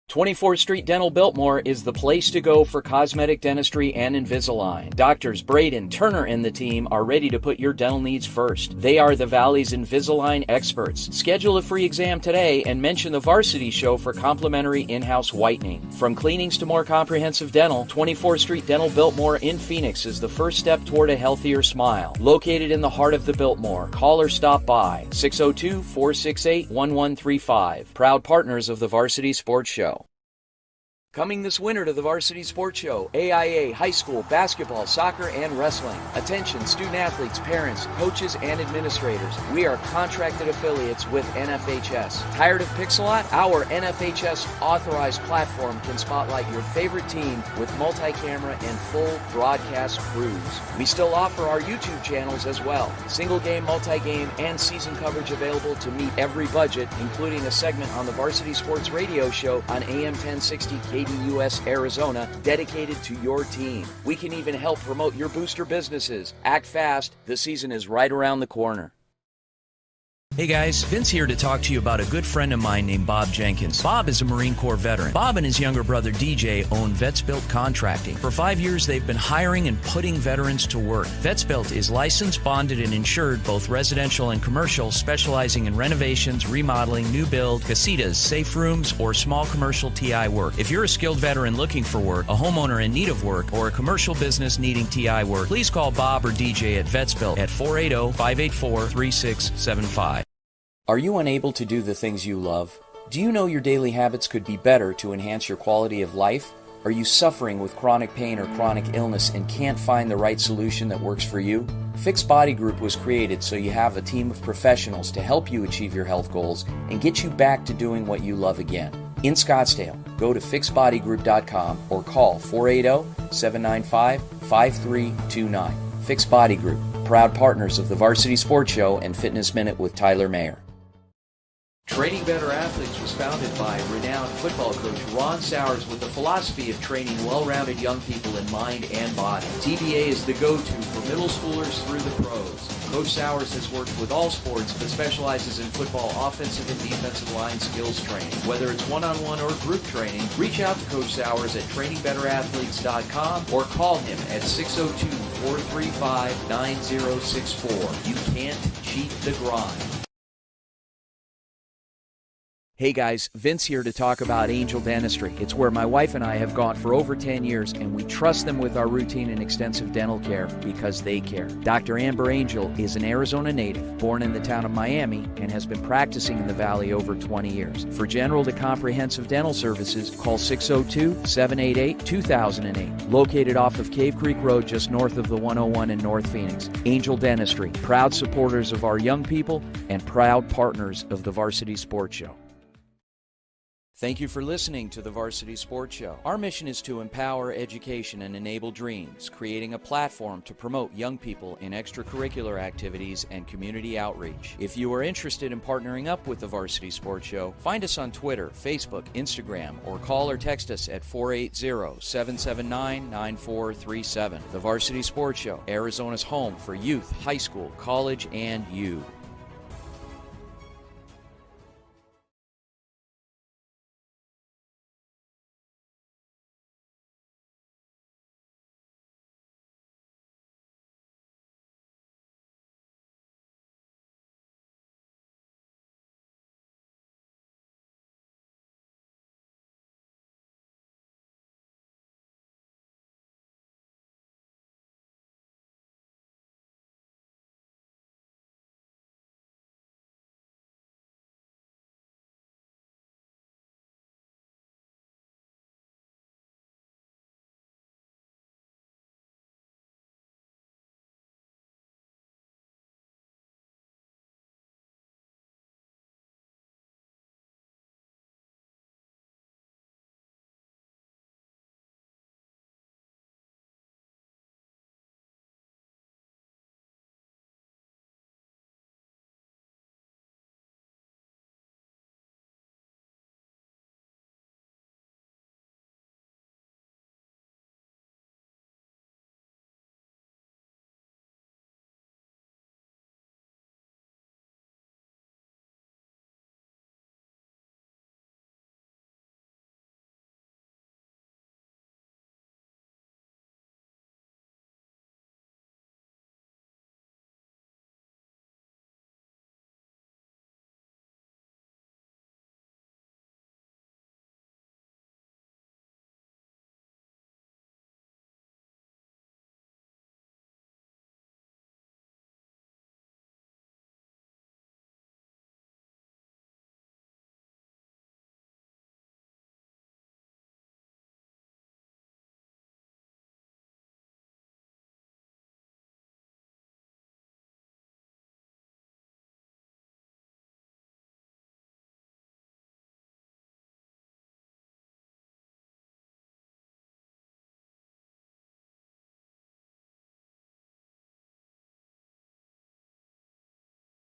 24th Street Dental Biltmore is the place to go for cosmetic dentistry and Invisalign. Doctors Braden, Turner, and the team are ready to put your dental needs first. They are the Valley's Invisalign experts. Schedule a free exam today and mention the Varsity Show for complimentary in-house whitening. From cleanings to more comprehensive dental, 24th Street Dental Biltmore in Phoenix is the first step toward a healthier smile. Located in the heart of the Biltmore, call or stop by 602-468-1135. Proud partners of the Varsity Sports Show. Coming this winter to the Varsity Sports Show, AIA, high school, basketball, soccer, and wrestling. Attention student-athletes, parents, coaches, and administrators. We are contracted affiliates with NFHS. Tired of Pixelot? Our NFHS authorized platform can spotlight your favorite team with multi-camera and full broadcast crews. We still offer our YouTube channels as well. Single game, multi-game, and season coverage available to meet every budget, including a segment on the Varsity Sports Radio Show on AM 1060 KDUS Arizona, dedicated to your team. We can even help promote your booster businesses. Act fast. The season is right around the corner. Hey guys, Vince here to talk to you about a good friend of mine named Bob Jenkins. Bob is a Marine Corps veteran. Bob and his younger brother DJ own Vets Built Contracting. For 5 years, they've been hiring and putting veterans to work. Vets Built is licensed, bonded, and insured, both residential and commercial, specializing in renovations, remodeling, new build, casitas, safe rooms, or small commercial TI work. If you're a skilled veteran looking for work, a homeowner in need of work, or a commercial business needing TI work, please call Bob or DJ at Vets Built at 480-584-3675. Are you unable to do the things you love? Do you know your daily habits could be better to enhance your quality of life? Are you suffering with chronic pain or chronic illness and can't find the right solution that works for you? Fix Body Group was created so you have a team of professionals to help you achieve your health goals and get you back to doing what you love again. In Scottsdale, go to fixbodygroup.com or call 480-795-5329. Fix Body Group, proud partners of the Varsity Sports Show and Fitness Minute with Tyler Mayer. Training Better Athletes was founded by renowned football coach Ron Sowers with the philosophy of training well-rounded young people in mind and body. TBA is the go-to for middle schoolers through the pros. Coach Sowers has worked with all sports but specializes in football offensive and defensive line skills training. Whether it's one-on-one or group training, reach out to Coach Sowers at trainingbetterAthletes.com or call him at 602-435-9064. You can't cheat the grind. Hey guys, Vince here to talk about Angel Dentistry. It's where my wife and I have gone for over 10 years, and we trust them with our routine and extensive dental care because they care. Dr. Amber Angel is an Arizona native, born in the town of Miami, and has been practicing in the Valley over 20 years. For general to comprehensive dental services, call 602-788-2008. Located off of Cave Creek Road just north of the 101 in North Phoenix. Angel Dentistry, proud supporters of our young people and proud partners of the Varsity Sports Show. Thank you for listening to the Varsity Sports Show. Our mission is to empower education and enable dreams, creating a platform to promote young people in extracurricular activities and community outreach. If you are interested in partnering up with the Varsity Sports Show, find us on Twitter, Facebook, Instagram, or call or text us at 480-779-9437. The Varsity Sports Show, Arizona's home for youth, high school, college, and you.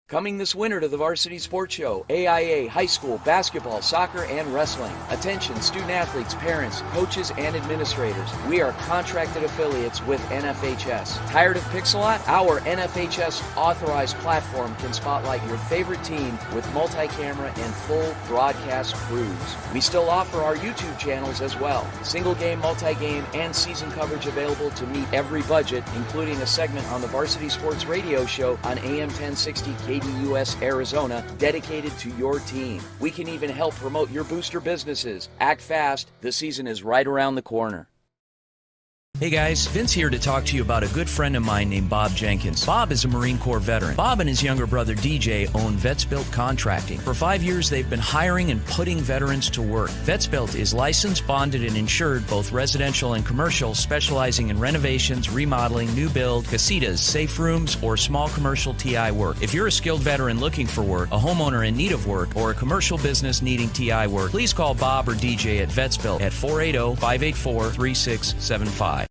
Coming this winter to the Varsity Sports Show, AIA, high school, basketball, soccer, and wrestling. Attention, student athletes, parents, coaches, and administrators. We are contracted affiliates with NFHS. Tired of Pixelot? Our NFHS authorized platform can spotlight your favorite team with multi-camera and full broadcast crews. We still offer our YouTube channels as well. Single game, multi-game, and season coverage available to meet every budget, including a segment on the Varsity Sports Radio Show on AM 1060 KDUS Arizona, dedicated to your team. We can even help promote your booster businesses. Act fast. The season is right around the corner. Hey guys, Vince here to talk to you about a good friend of mine named Bob Jenkins. Bob is a Marine Corps veteran. Bob and his younger brother DJ own Vets Built Contracting. For 5 years, they've been hiring and putting veterans to work. Vets Built is licensed, bonded, and insured, both residential and commercial, specializing in renovations, remodeling, new build, casitas, safe rooms, or small commercial TI work. If you're a skilled veteran looking for work, a homeowner in need of work, or a commercial business needing TI work, please call Bob or DJ at Vets Built at 480-584-3675.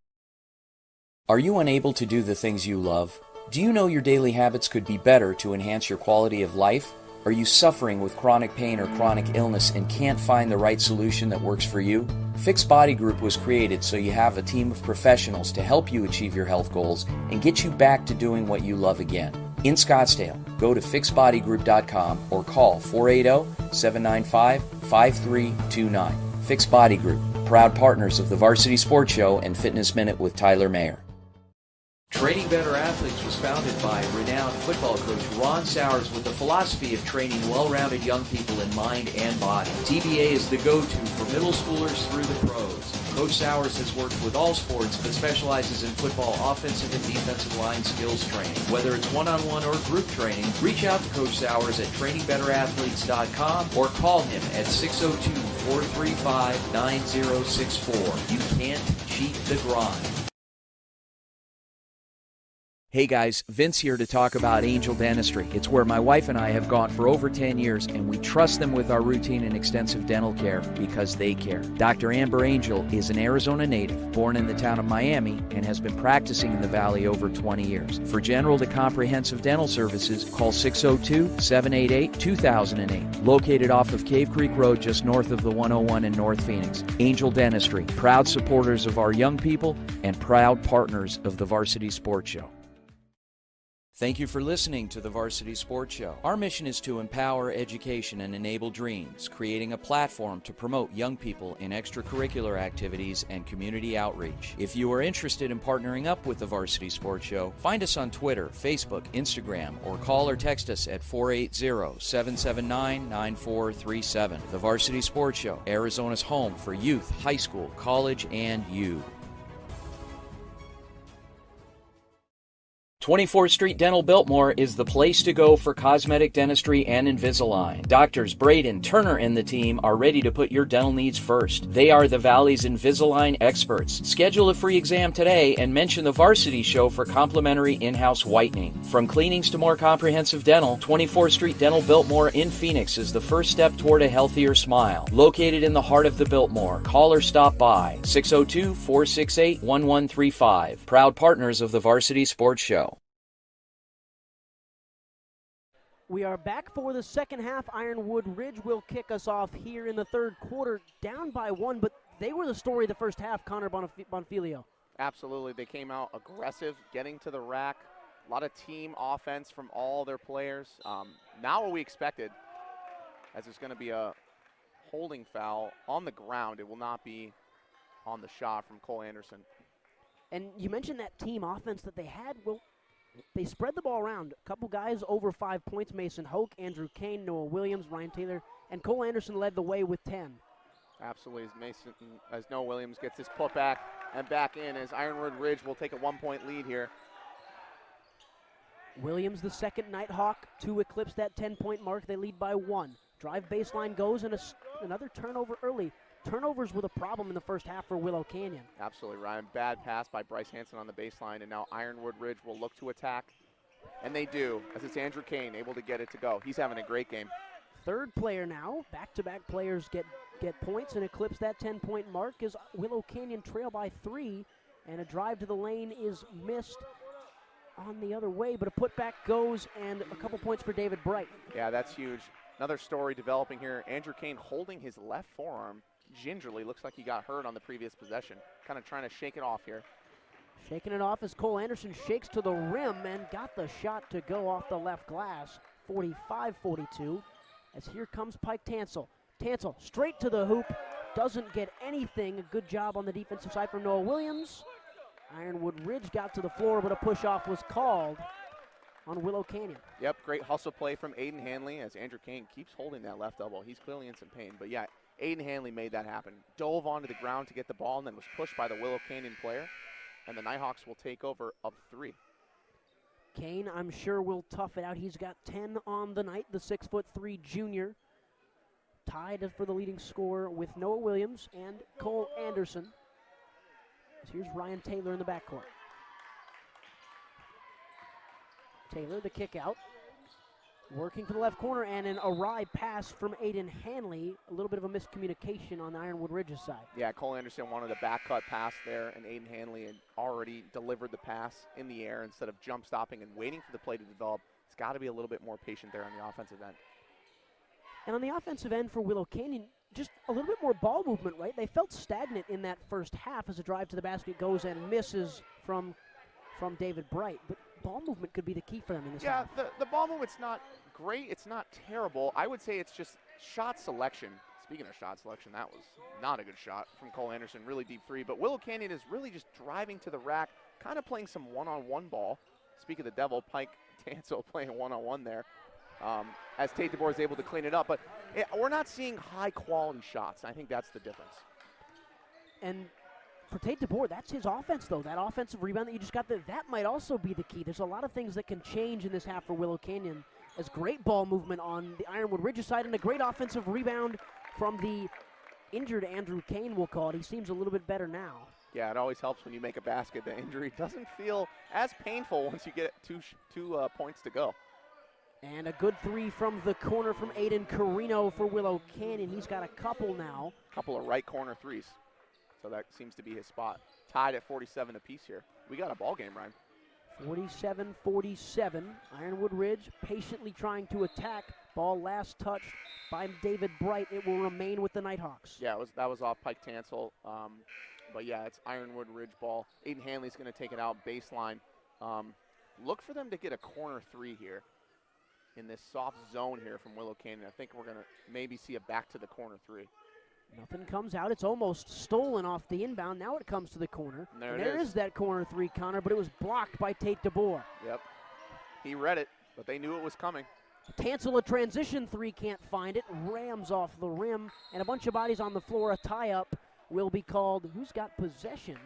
Are you unable to do the things you love? Do you know your daily habits could be better to enhance your quality of life? Are you suffering with chronic pain or chronic illness and can't find the right solution that works for you? Fixed Body Group was created so you have a team of professionals to help you achieve your health goals and get you back to doing what you love again. In Scottsdale, go to fixedbodygroup.com or call 480-795-5329. Fixed Body Group, proud partners of the Varsity Sports Show and Fitness Minute with Tyler Mayer. Training Better Athletes was founded by renowned football coach Ron Sowers with the philosophy of training well-rounded young people in mind and body. TBA is the go-to for middle schoolers through the pros. Coach Sowers has worked with all sports but specializes in football offensive and defensive line skills training. Whether it's one-on-one or group training, reach out to Coach Sowers at trainingbetterAthletes.com or call him at 602-435-9064. You can't cheat the grind. Hey guys, Vince here to talk about Angel Dentistry. It's where my wife and I have gone for over 10 years, and we trust them with our routine and extensive dental care because they care. Dr. Amber Angel is an Arizona native, born in the town of Miami, and has been practicing in the Valley over 20 years. For general to comprehensive dental services, call 602-788-2008. Located off of Cave Creek Road just north of the 101 in North Phoenix. Angel Dentistry, proud supporters of our young people and proud partners of the Varsity Sports Show. Thank you for listening to the Varsity Sports Show. Our mission is to empower education and enable dreams, creating a platform to promote young people in extracurricular activities and community outreach. If you are interested in partnering up with the Varsity Sports Show, find us on Twitter, Facebook, Instagram, or call or text us at 480-779-9437. The Varsity Sports Show, Arizona's home for youth, high school, college, and you. 24th Street Dental Biltmore is the place to go for cosmetic dentistry and Invisalign. Doctors Braden, Turner, and the team are ready to put your dental needs first. They are the Valley's Invisalign experts. Schedule a free exam today and mention the Varsity Show for complimentary in-house whitening. From cleanings to more comprehensive dental, 24th Street Dental Biltmore in Phoenix is the first step toward a healthier smile. Located in the heart of the Biltmore, call or stop by 602-468-1135. Proud partners of the Varsity Sports Show. We are back for the second half. Ironwood Ridge will kick us off here in the third quarter, down by one, but they were the story of the first half, Connor Bonfilio. Absolutely. They came out aggressive, getting to the rack. A lot of team offense from all their players. Not what we expected, as there's going to be a holding foul on the ground. It will not be on the shot from Cole Anderson. And you mentioned that team offense that they had. Well, they spread the ball around. A couple guys over 5 points, Mason Hoke, Andrew Kane, Noah Williams, Ryan Taylor, and Cole Anderson led the way with 10. Absolutely, as Noah Williams gets his putback and back in, as Ironwood Ridge will take a 1-point lead here. Williams, the second Nighthawk, to eclipse that 10-point mark. They lead by 1. Drive baseline goes, and another turnover early. Turnovers were the problem in the first half for Willow Canyon. Absolutely, Ryan. Bad pass by Bryce Hansen on the baseline, and now Ironwood Ridge will look to attack. And they do, as it's Andrew Kane able to get it to go. He's having a great game. Third player now. Back-to-back players get points and eclipse that 10-point mark as Willow Canyon trail by 3, and a drive to the lane is missed on the other way, but a putback goes, and a couple points for David Bright. Yeah, that's huge. Another story developing here. Andrew Kane holding his left forearm gingerly. Looks like he got hurt on the previous possession. Kind of trying to shake it off here. Shaking it off as Cole Anderson shakes to the rim and got the shot to go off the left glass. 45-42. As here comes Pike Tansel. Tansel straight to the hoop. Doesn't get anything. A good job on the defensive side from Noah Williams. Ironwood Ridge got to the floor, but a push-off was called on Willow Canyon. Yep, great hustle play from Aiden Hanley as Andrew Kane keeps holding that left elbow. He's clearly in some pain, but yeah, Aiden Hanley made that happen. Dove onto the ground to get the ball and then was pushed by the Willow Canyon player. And the Nighthawks will take over up 3. Kane, I'm sure, will tough it out. He's got 10 on the night, the 6'3" junior. Tied for the leading scorer with Noah Williams and Cole Anderson. So here's Ryan Taylor in the backcourt. Taylor, the kick out. Working for the left corner, and an awry pass from Aiden Hanley. A little bit of a miscommunication on Ironwood Ridge's side. Yeah, Cole Anderson wanted a back cut pass there, and Aiden Hanley had already delivered the pass in the air instead of jump stopping and waiting for the play to develop. It's got to be a little bit more patient there on the offensive end. And on the offensive end for Willow Canyon, just a little bit more ball movement, right? They felt stagnant in that first half as a drive to the basket goes and misses from David Bright. But ball movement could be the key for them in this Yeah, half. the ball movement's not great. It's not terrible. I would say it's just shot selection. Speaking of shot selection, that was not a good shot from Cole Anderson, really deep three. But Willow Canyon is really just driving to the rack, kind of playing some one-on-one ball. Speak of the devil, Pike Tansel playing one-on-one there. As Tate DeBoer is able to clean it up. But we're not seeing high-quality shots. I think that's the difference. And for Tate DeBoer, that's his offense, though. That offensive rebound that you just got, that might also be the key. There's a lot of things that can change in this half for Willow Canyon. As great ball movement on the Ironwood Ridges side and a great offensive rebound from the injured Andrew Kane, we'll call it. He seems a little bit better now. Yeah, it always helps when you make a basket. The injury doesn't feel as painful once you get two points to go. And a good three from the corner from Aiden Carino for Willow Canyon. He's got a couple now. Couple of right corner threes. So that seems to be his spot. Tied at 47 apiece here. We got a ball game, Ryan. 47-47. Ironwood Ridge patiently trying to attack. Ball last touched by David Bright. It will remain with the Nighthawks. Yeah, that was off Pike Tansel. But yeah, it's Ironwood Ridge ball. Aiden Hanley's going to take it out baseline. Look for them to get a corner three here in this soft zone here from Willow Canyon. I think we're going to maybe see a back to the corner three. Nothing comes out. It's almost stolen off the inbound. Now it comes to the corner. And there is that corner three, Connor, but it was blocked by Tate DeBoer. Yep. He read it, but they knew it was coming. Tansel, a transition three, can't find it. Rams off the rim, and a bunch of bodies on the floor. A tie-up will be called. Who's got possession?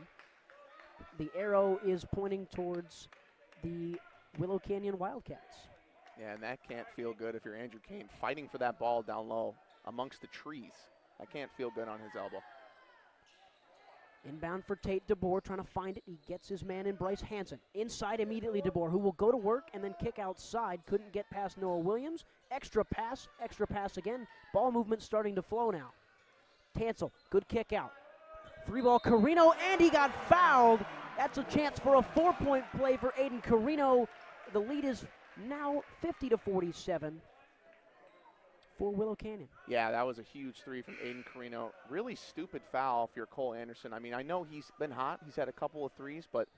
The arrow is pointing towards the Willow Canyon Wildcats. Yeah, and that can't feel good if you're Andrew Kane fighting for that ball down low amongst the trees. That can't feel good on his elbow. Inbound for Tate DeBoer, trying to find it. He gets his man in Bryce Hansen. Inside immediately DeBoer, who will go to work and then kick outside. Couldn't get past Noah Williams. Extra pass again. Ball movement starting to flow now. Tansel, good kick out. Three ball Carino, and he got fouled. That's a chance for a 4-point play for Aiden Carino. The lead is now 50-47 for Willow Canyon. Yeah, that was a huge three from Aiden Carino. Really stupid foul if you're Cole Anderson. I mean, I know he's been hot. He's had a couple of threes, but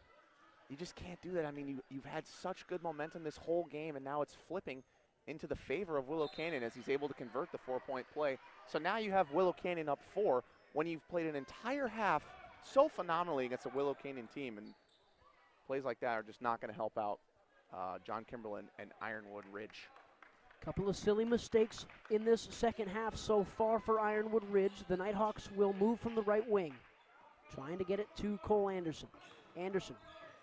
you just can't do that. I mean, you've had such good momentum this whole game, and now it's flipping into the favor of Willow Canyon as he's able to convert the 4-point play. So now you have Willow Canyon up 4 when you've played an entire half so phenomenally against a Willow Canyon team, and plays like that are just not going to help out John Kimberlin and Ironwood Ridge. Couple of silly mistakes in this second half so far for Ironwood Ridge. The Nighthawks will move from the right wing, trying to get it to Cole Anderson. Anderson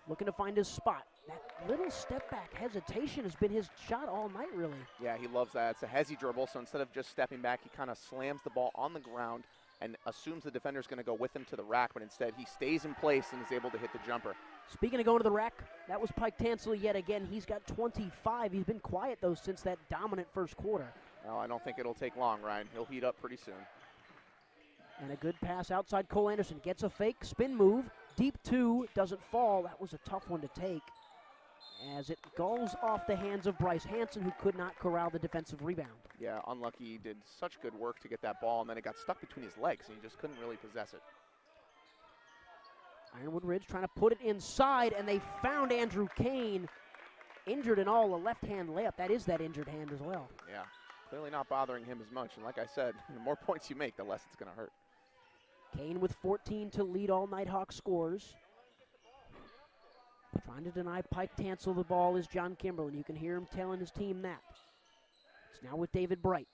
looking to find his spot. That little step back hesitation has been his shot all night, really. Yeah, he loves that. It's a hezzy dribble, so instead of just stepping back, he kind of slams the ball on the ground and assumes the defender's going to go with him to the rack, but instead he stays in place and is able to hit the jumper. Speaking of going to the rack, that was Pike Tansel yet again. He's got 25. He's been quiet, though, since that dominant first quarter. Well, I don't think it'll take long, Ryan. He'll heat up pretty soon. And a good pass outside. Cole Anderson gets a fake spin move. Deep two, doesn't fall. That was a tough one to take, as it goes off the hands of Bryce Hansen, who could not corral the defensive rebound. Yeah, unlucky. He did such good work to get that ball, and then it got stuck between his legs, and he just couldn't really possess it. Ironwood Ridge trying to put it inside, and they found Andrew Kane injured and all. A left-hand layup. That is that injured hand as well. Yeah, clearly not bothering him as much. And like I said, the more points you make, the less it's going to hurt. Kane with 14 to lead all Nighthawk scores. Trying to deny Pike Tansel the ball is John Kimberlin. You can hear him telling his team that. It's now with David Bright.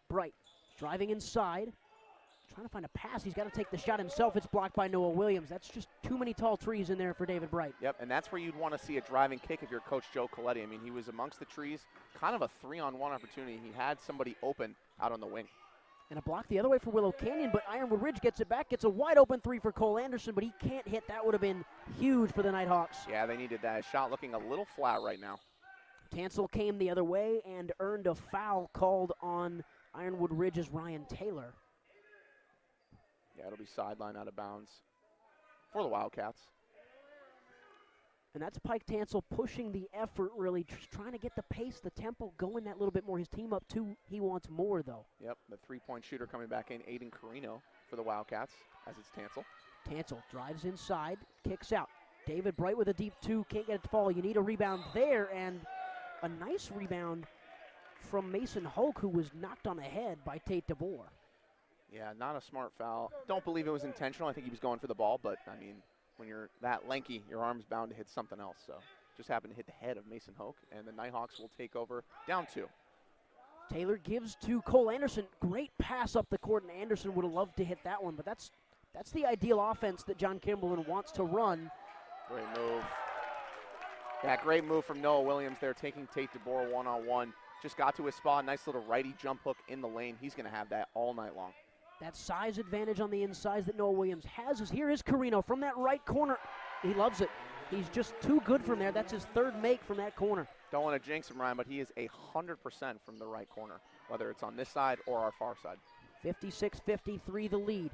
Bright driving inside. Trying to find a pass. He's got to take the shot himself. It's blocked by Noah Williams. That's just too many tall trees in there for David Bright. Yep, and that's where you'd want to see a driving kick if you're Coach Joe Coletti. I mean, he was amongst the trees, kind of a 3-on-1 opportunity. He had somebody open out on the wing. And a block the other way for Willow Canyon, but Ironwood Ridge gets it back. Gets a wide open three for Cole Anderson, but he can't hit. That would have been huge for the Nighthawks. Yeah, they needed that. Shot looking a little flat right now. Tansel came the other way and earned a foul called on Ironwood Ridge's Ryan Taylor. Yeah, it'll be sideline out of bounds for the Wildcats. And that's Pike Tansel pushing the effort, really just trying to get the pace, the tempo going that little bit more. His team up 2, he wants more, though. Yep, the three-point shooter coming back in, Aiden Carino for the Wildcats, as it's Tansel. Tansel drives inside, kicks out. David Bright with a deep two, can't get it to fall. You need a rebound there, and a nice rebound from Mason Hoke, who was knocked on the head by Tate DeBoer. Yeah, not a smart foul. Don't believe it was intentional. I think he was going for the ball, but, I mean, when you're that lanky, your arm's bound to hit something else. So just happened to hit the head of Mason Hoke, and the Nighthawks will take over down 2. Taylor gives to Cole Anderson. Great pass up the court, and Anderson would have loved to hit that one, but that's the ideal offense that John Kimberlin wants to run. Great move. Yeah, great move from Noah Williams there, taking Tate DeBoer one-on-one. Just got to his spot, nice little righty jump hook in the lane. He's going to have that all night long. That size advantage on the inside that Noah Williams has is here is Carino from that right corner. He loves it. He's just too good from there. That's his third make from that corner. Don't want to jinx him, Ryan, but he is 100% from the right corner, whether it's on this side or our far side. 56-53 the lead.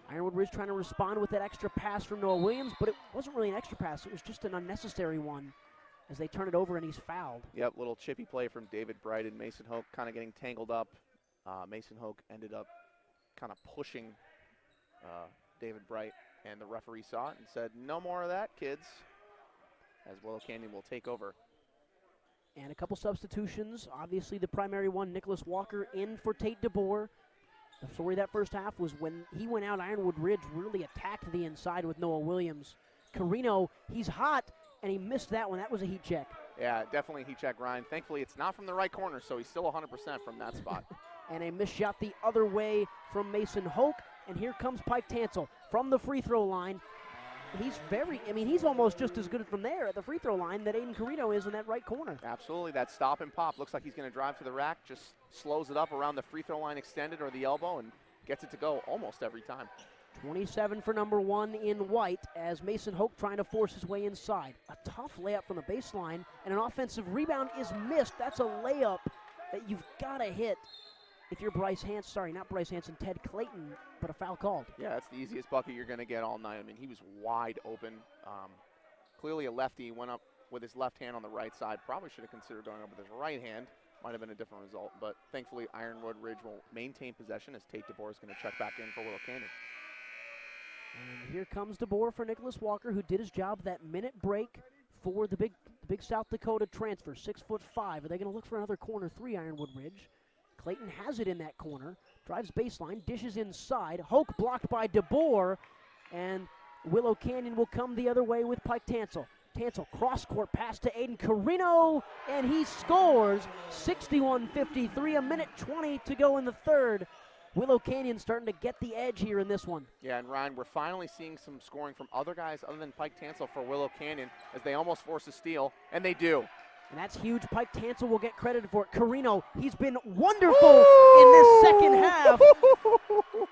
Ironwood Ridge trying to respond with that extra pass from Noah Williams, but it wasn't really an extra pass. It was just an unnecessary one as they turn it over and he's fouled. Yep, little chippy play from David Bright and Mason Hoke kind of getting tangled up. Mason Hoke ended up kind of pushing David Bright, and the referee saw it and said, no more of that, kids, as Willow Canyon will take over. And a couple substitutions. Obviously the primary one, Nicholas Walker in for Tate DeBoer. The story of that first half was when he went out, Ironwood Ridge really attacked the inside with Noah Williams. Carino, he's hot, and he missed that one. That was a heat check. Yeah, definitely a heat check, Ryan. Thankfully, it's not from the right corner, so he's still 100% from that spot. And a missed shot the other way from Mason Hoke. And here comes Pike Tansel from the free throw line. He's almost just as good from there at the free throw line that Aiden Carino is in that right corner. Absolutely, that stop and pop. Looks like he's going to drive to the rack, just slows it up around the free throw line extended or the elbow and gets it to go almost every time. 27 for number 1 in white as Mason Hoke trying to force his way inside. A tough layup from the baseline, and an offensive rebound is missed. That's a layup that you've got to hit if you're Ted Clayton, but a foul called. Yeah, that's the easiest bucket you're going to get all night. I mean, he was wide open. Clearly a lefty, went up with his left hand on the right side. Probably should have considered going up with his right hand. Might have been a different result, but thankfully Ironwood Ridge will maintain possession as Tate DeBoer is going to check back in for Willow Canyon. And here comes DeBoer for Nicholas Walker, who did his job that minute break for the big South Dakota transfer, 6'5". Are they going to look for another corner three, Ironwood Ridge? Clayton has it in that corner, drives baseline, dishes inside. Hoke blocked by DeBoer, and Willow Canyon will come the other way with Pike Tansel. Tansel cross-court pass to Aiden Carino, and he scores 61-53, a minute 20 to go in the third. Willow Canyon starting to get the edge here in this one. Yeah, and Ryan, we're finally seeing some scoring from other guys other than Pike Tansel for Willow Canyon as they almost force a steal, and they do. And that's huge. Pike Tansel will get credited for it. Carino, he's been wonderful in this second half.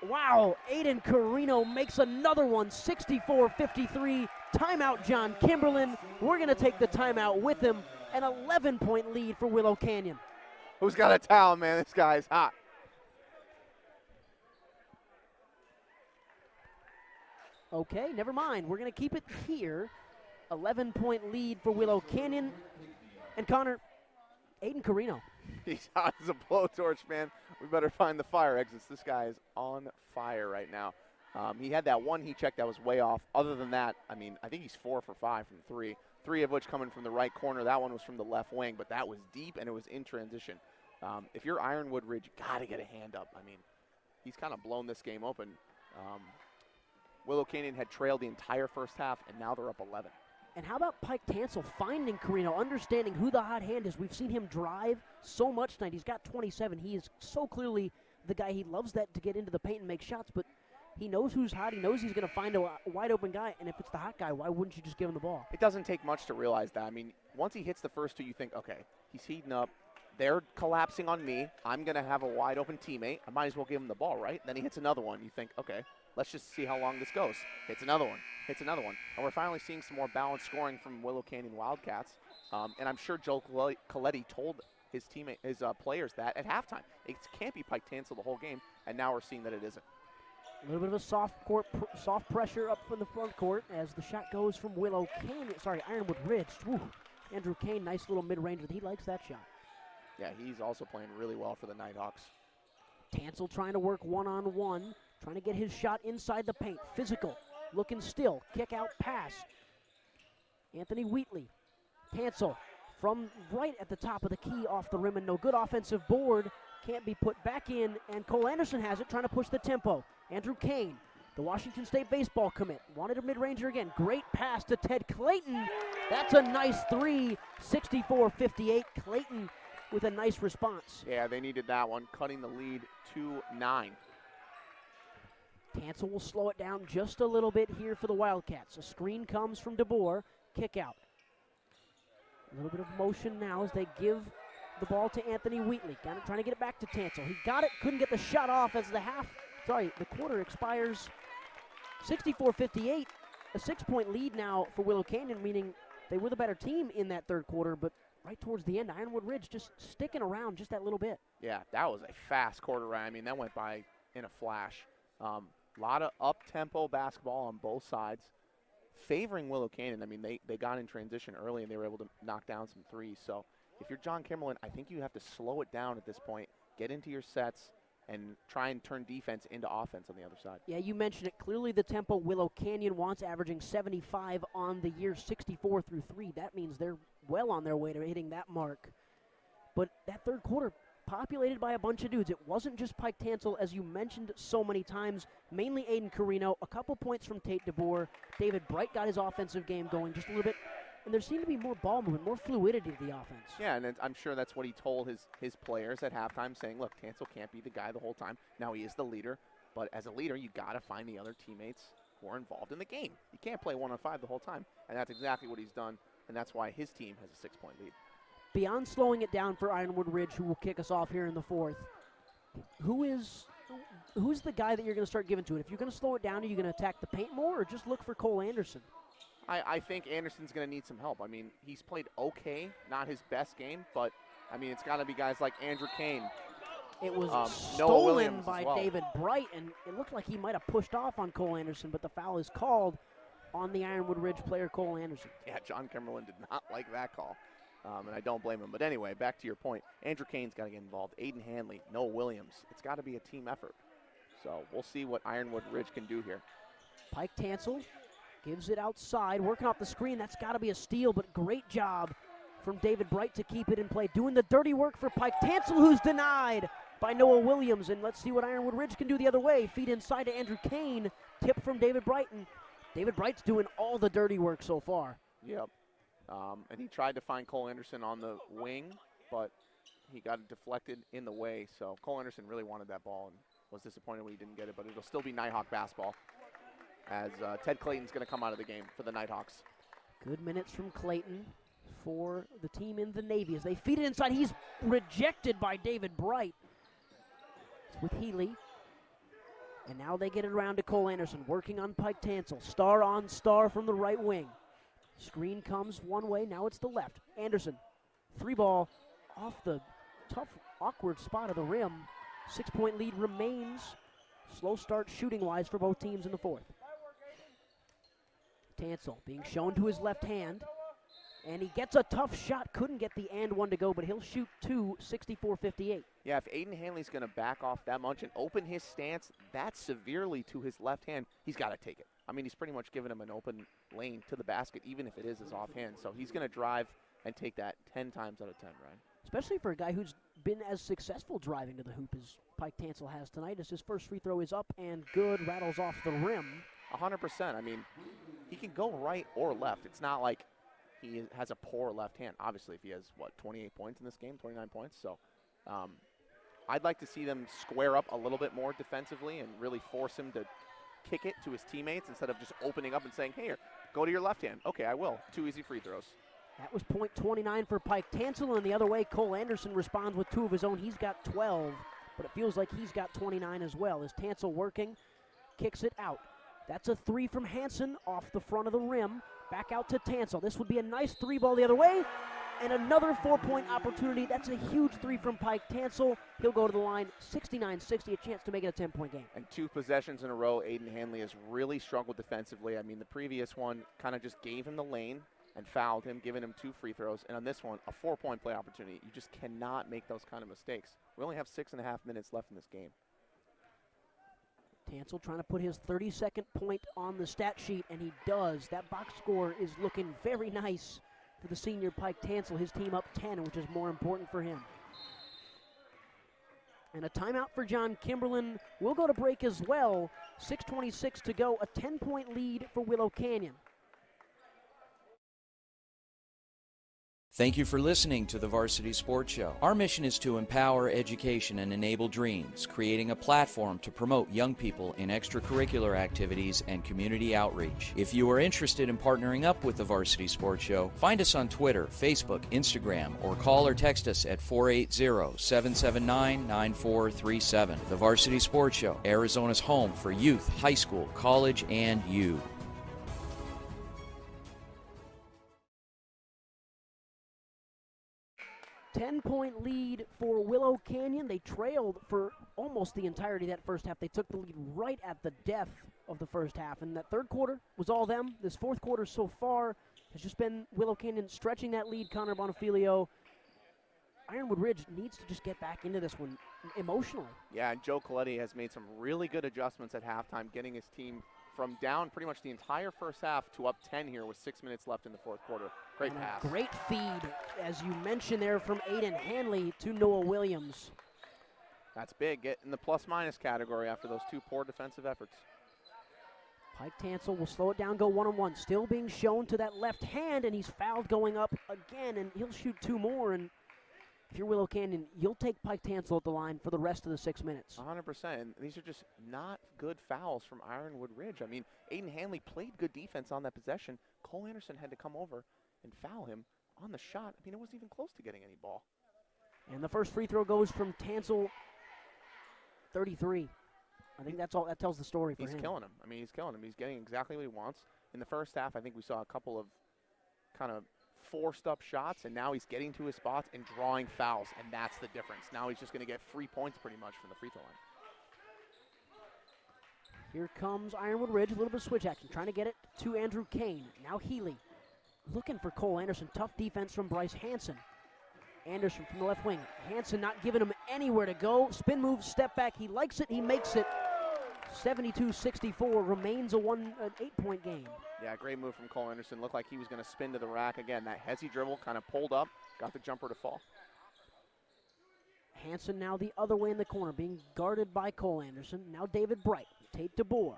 Wow, Aiden Carino makes another one, 64-53. Timeout, John Kimberlin. We're going to take the timeout with him. An 11-point lead for Willow Canyon. Who's got a towel, man? This guy's hot. Okay, never mind. We're going to keep it here. 11-point lead for Willow Canyon. And Connor, Aiden Carino. He's hot as a blowtorch, man. We better find the fire exits. This guy is on fire right now. He had that one heat check that was way off. Other than that, I mean, I think he's 4 for 5 from three. 3 of which coming from the right corner. That one was from the left wing, but that was deep and it was in transition. If you're Ironwood Ridge, you got to get a hand up. I mean, he's kind of blown this game open. Willow Canyon had trailed the entire first half, and now they're up 11. And how about Pike Tansel finding Carino, understanding who the hot hand is? We've seen him drive so much tonight. He's got 27. He is so clearly the guy. He loves that to get into the paint and make shots, but he knows who's hot. He knows he's going to find a wide open guy, and if it's the hot guy, why wouldn't you just give him the ball? It doesn't take much to realize that. I mean, once he hits the first two, you think, okay, he's heating up. They're collapsing on me. I'm going to have a wide open teammate. I might as well give him the ball, right? Then he hits another one. You think, okay, let's just see how long this goes. Hits another one. Hits another one. And we're finally seeing some more balanced scoring from Willow Canyon Wildcats. And I'm sure Joe Coletti told his players that at halftime. It can't be Pike Tansel the whole game, and now we're seeing that it isn't. A little bit of a soft pressure up from the front court as the shot goes from Ironwood Ridge. Woo. Andrew Kane, nice little mid-ranger. He likes that shot. Yeah, he's also playing really well for the Nighthawks. Tansel trying to work one-on-one, trying to get his shot inside the paint. Physical, looking still, kick out pass. Anthony Wheatley. Tansel from right at the top of the key off the rim and no good. Offensive board can't be put back in, and Cole Anderson has it, trying to push the tempo. Andrew Kane, the Washington State baseball commit, wanted a mid-ranger again. Great pass to Ted Clayton. That's a nice three, 64-58. Clayton with a nice response. Yeah, they needed that one, cutting the lead to 9. Tansel will slow it down just a little bit here for the Wildcats. A screen comes from DeBoer, kick out. A little bit of motion now as they give the ball to Anthony Wheatley. Trying to get it back to Tansel. He got it, couldn't get the shot off as the quarter expires. 64-58, a 6-point lead now for Willow Canyon, meaning they were the better team in that third quarter, but right towards the end, Ironwood Ridge just sticking around just that little bit. Yeah, that was a fast quarter, Ryan. I mean, that went by in a flash. A lot of up-tempo basketball on both sides, favoring Willow Canyon. I mean, they got in transition early, and they were able to knock down some threes. So if you're John Kimberlin, I think you have to slow it down at this point, get into your sets, and try and turn defense into offense on the other side. Yeah, you mentioned it. Clearly the tempo Willow Canyon wants, averaging 75 on the year, 64 through 3. That means they're well on their way to hitting that mark. But that third quarter, populated by a bunch of dudes. It wasn't just Pike Tansel, as you mentioned so many times, mainly Aiden Carino, a couple points from Tate DeBoer. David Bright got his offensive game going just a little bit. And there seemed to be more ball movement, more fluidity to the offense. Yeah, and I'm sure that's what he told his players at halftime, saying, look, Tansel can't be the guy the whole time. Now he is the leader, but as a leader, you got to find the other teammates who are involved in the game. You can't play 1-on-5 the whole time, and that's exactly what he's done, and that's why his team has a 6-point lead. Beyond slowing it down for Ironwood Ridge, who will kick us off here in the fourth, who's the guy that you're going to start giving to it? If you're going to slow it down, are you going to attack the paint more or just look for Cole Anderson? I think Anderson's going to need some help. I mean, he's played okay, not his best game, but, I mean, it's got to be guys like Andrew Kane. It was Noah stolen Williams by as well. David Bright, and it looked like he might have pushed off on Cole Anderson, but the foul is called on the Ironwood Ridge player, Cole Anderson. Yeah, John Kimberlin did not like that call, and I don't blame him. But anyway, back to your point. Andrew Kane's got to get involved. Aiden Hanley, Noah Williams. It's got to be a team effort. So we'll see what Ironwood Ridge can do here. Pike Tansel gives it outside, working off the screen. That's got to be a steal, but great job from David Bright to keep it in play. Doing the dirty work for Pike Tansel, who's denied by Noah Williams. And let's see what Ironwood Ridge can do the other way. Feed inside to Andrew Kane. Tip from David Bright, and David Bright's doing all the dirty work so far. Yep. And he tried to find Cole Anderson on the wing, but he got it deflected in the way. So Cole Anderson really wanted that ball and was disappointed when he didn't get it, but it'll still be Nighthawk basketball as Ted Clayton's going to come out of the game for the Nighthawks. Good minutes from Clayton for the team in the Navy as they feed it inside. He's rejected by David Bright. It's with Healy. And now they get it around to Cole Anderson, working on Pike Tansel. Star on star from the right wing. Screen comes one way, now it's the left. Anderson, 3-ball off the tough, awkward spot of the rim. 6-point lead remains. Slow start shooting-wise for both teams in the fourth. Tansel being shown to his left hand. And he gets a tough shot. Couldn't get the and one to go, but he'll shoot two, 64-58. Yeah, if Aiden Hanley's going to back off that much and open his stance that severely to his left hand, he's got to take it. I mean, he's pretty much given him an open lane to the basket, even if it is his offhand. So he's going to drive and take that 10 times out of 10, Ryan. Especially for a guy who's been as successful driving to the hoop as Pike Tansel has tonight, as his first free throw is up and good, rattles off the rim. 100%. I mean, he can go right or left. It's not like he has a poor left hand. Obviously, if he has, 28 points in this game, 29 points. So I'd like to see them square up a little bit more defensively and really force him to kick it to his teammates instead of just opening up and saying, hey, go to your left hand. Okay, I will. 2 easy free throws. That was point 29 for Pike Tansel, and the other way, Cole Anderson responds with 2 of his own. He's got 12, but it feels like he's got 29 as well. As Tansel working, kicks it out. That's a 3 from Hansen off the front of the rim. Back out to Tansel. This would be a nice 3-ball the other way, and another 4-point opportunity. That's a huge 3 from Pike Tansel. He'll go to the line, 69-60, a chance to make it a 10-point game. And 2 possessions in a row, Aiden Hanley has really struggled defensively. I mean, the previous one kind of just gave him the lane and fouled him, giving him 2 free throws. And on this one, a 4-point play opportunity. You just cannot make those kind of mistakes. We only have 6.5 minutes left in this game. Tansel trying to put his 32nd point on the stat sheet, and he does. That box score is looking very nice for the senior Pike Tansel. His team up 10, which is more important for him. And a timeout for John Kimberlin. We'll go to break as well. 6:26 to go, a 10-point lead for Willow Canyon. Thank you for listening to the Varsity Sports Show. Our mission is to empower education and enable dreams, creating a platform to promote young people in extracurricular activities and community outreach. If you are interested in partnering up with the Varsity Sports Show, find us on Twitter, Facebook, Instagram, or call or text us at 480-779-9437. The Varsity Sports Show, Arizona's home for youth, high school, college, and you. Ten-point lead for Willow Canyon. They trailed for almost the entirety of that first half. They took the lead right at the death of the first half. And that third quarter was all them. This fourth quarter so far has just been Willow Canyon stretching that lead. Connor Bonifilio. Ironwood Ridge needs to just get back into this one emotionally. Yeah, and Joe Coletti has made some really good adjustments at halftime, getting his team from down pretty much the entire first half to up 10 here with 6 minutes left in the fourth quarter. Great and pass. A great feed, as you mentioned there, from Aiden Hanley to Noah Williams. That's big. Get in the plus-minus category after those two poor defensive efforts. Pike Tansel will slow it down, go one-on-one. Still being shown to that left hand, and he's fouled going up again, and he'll shoot two more. And if you're Willow Canyon, you'll take Pike Tansel at the line for the rest of the 6 minutes. 100%. And these are just not good fouls from Ironwood Ridge. I mean, Aiden Hanley played good defense on that possession. Cole Anderson had to come over and foul him on the shot. I mean, it wasn't even close to getting any ball. And the first free throw goes from Tansel, 33. I think that's all. That tells the story for him. He's killing him. I mean, he's killing him. He's getting exactly what he wants. In the first half, I think we saw a couple of kind of forced up shots, and now he's getting to his spots and drawing fouls, and that's the difference. Now he's just going to get free points pretty much from the free throw line. Here comes Ironwood Ridge, a little bit of switch action, trying to get it to Andrew Kane. Now Healy looking for Cole Anderson. Tough defense from Bryce Hanson. Anderson from the left wing. Hanson not giving him anywhere to go. Spin move, step back. He likes it. He makes it. 72-64 remains an 8-point game. Yeah, great move from Cole Anderson. Looked like he was going to spin to the rack again. That hezzy dribble kind of pulled up, got the jumper to fall. Hanson now the other way in the corner, being guarded by Cole Anderson. Now David Bright, Tate DeBoer.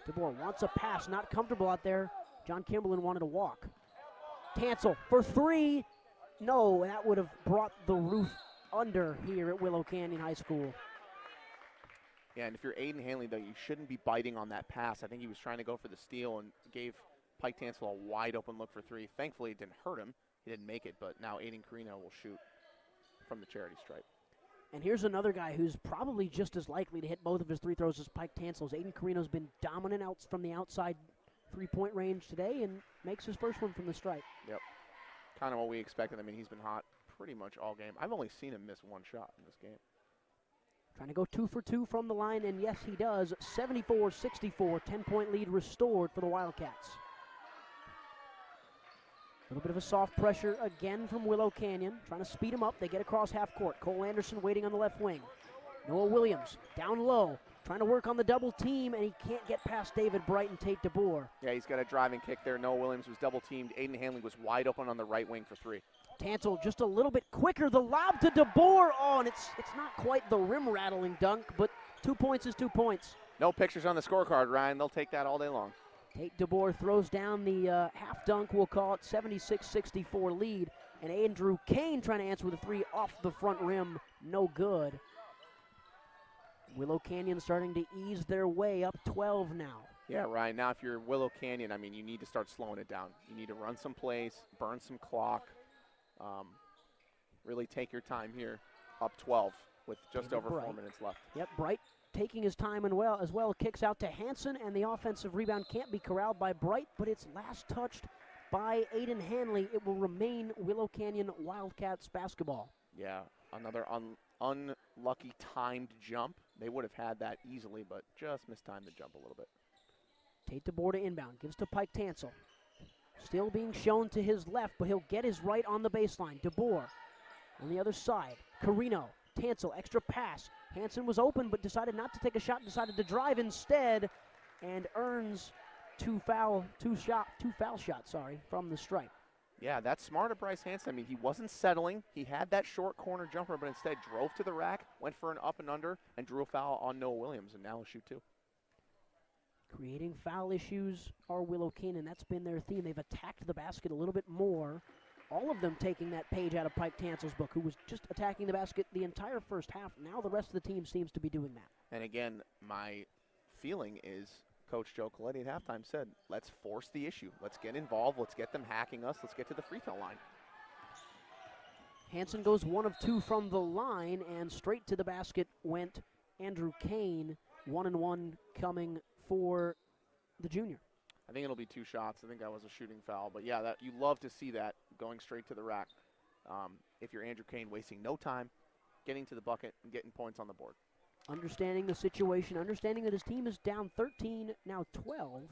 DeBoer wants a pass, not comfortable out there. John Kimberlin wanted to walk. Tansel for three. No, that would have brought the roof under here at Willow Canyon High School. Yeah, and if you're Aiden Hanley, though, you shouldn't be biting on that pass. I think he was trying to go for the steal and gave Pike Tansel a wide open look for three. Thankfully, it didn't hurt him. He didn't make it, but now Aiden Carino will shoot from the charity stripe. And here's another guy who's probably just as likely to hit both of his free throws as Pike Tansel's. Aiden Carino's been dominant out from the outside three-point range today and makes his first one from the stripe. Yep. Kind of what we expected. I mean, he's been hot pretty much all game. I've only seen him miss one shot in this game. Trying to go 2 for 2 from the line, and yes, he does. 74-64, 10-point lead restored for the Wildcats. A little bit of a soft pressure again from Willow Canyon. Trying to speed him up. They get across half court. Cole Anderson waiting on the left wing. Noah Williams down low, trying to work on the double team, and he can't get past David Bright and Tate DeBoer. Yeah, he's got a driving kick there. Noah Williams was double teamed. Aiden Hanley was wide open on the right wing for three. Tansel just a little bit quicker. The lob to DeBoer. Oh, and it's not quite the rim-rattling dunk, but 2 points is 2 points. No pictures on the scorecard, Ryan. They'll take that all day long. Tate DeBoer throws down the half dunk, we'll call it, 76-64 lead. And Andrew Kane trying to answer with a three off the front rim. No good. Willow Canyon starting to ease their way up 12 now. Yeah, Ryan. Now if you're Willow Canyon, I mean, you need to start slowing it down. You need to run some plays, burn some clock. Really take your time here, up 12 with just David over Bright. 4 minutes left. Yep, Bright taking his time and as well, kicks out to Hanson, and the offensive rebound can't be corralled by Bright, but it's last touched by Aiden Hanley. It will remain Willow Canyon Wildcats basketball. Yeah, another unlucky timed jump. They would have had that easily, but just mistimed the jump a little bit. Tate DeBoer to inbound, gives to Pike Tansel. Still being shown to his left, but he'll get his right on the baseline. DeBoer on the other side. Carino, Tansel, extra pass. Hansen was open but decided not to take a shot, decided to drive instead, and earns two foul shots from the stripe. Yeah, that's smart of Bryce Hansen. I mean, he wasn't settling. He had that short corner jumper, but instead drove to the rack, went for an up and under, and drew a foul on Noah Williams, and now he'll shoot two. Creating foul issues are Willow Canyon. That's been their theme. They've attacked the basket a little bit more. All of them taking that page out of Pike Tansel's book, who was just attacking the basket the entire first half. Now the rest of the team seems to be doing that. And again, my feeling is Coach Joe Coletti at halftime said, let's force the issue. Let's get involved. Let's get them hacking us. Let's get to the free throw line. Hansen goes 1 of 2 from the line, and straight to the basket went Andrew Kane. 1-1 coming for the junior. I think it'll be 2 shots. I think that was a shooting foul. But, yeah, you love to see that going straight to the rack. If you're Andrew Kane, wasting no time, getting to the bucket and getting points on the board. Understanding the situation, understanding that his team is down 13, now 12.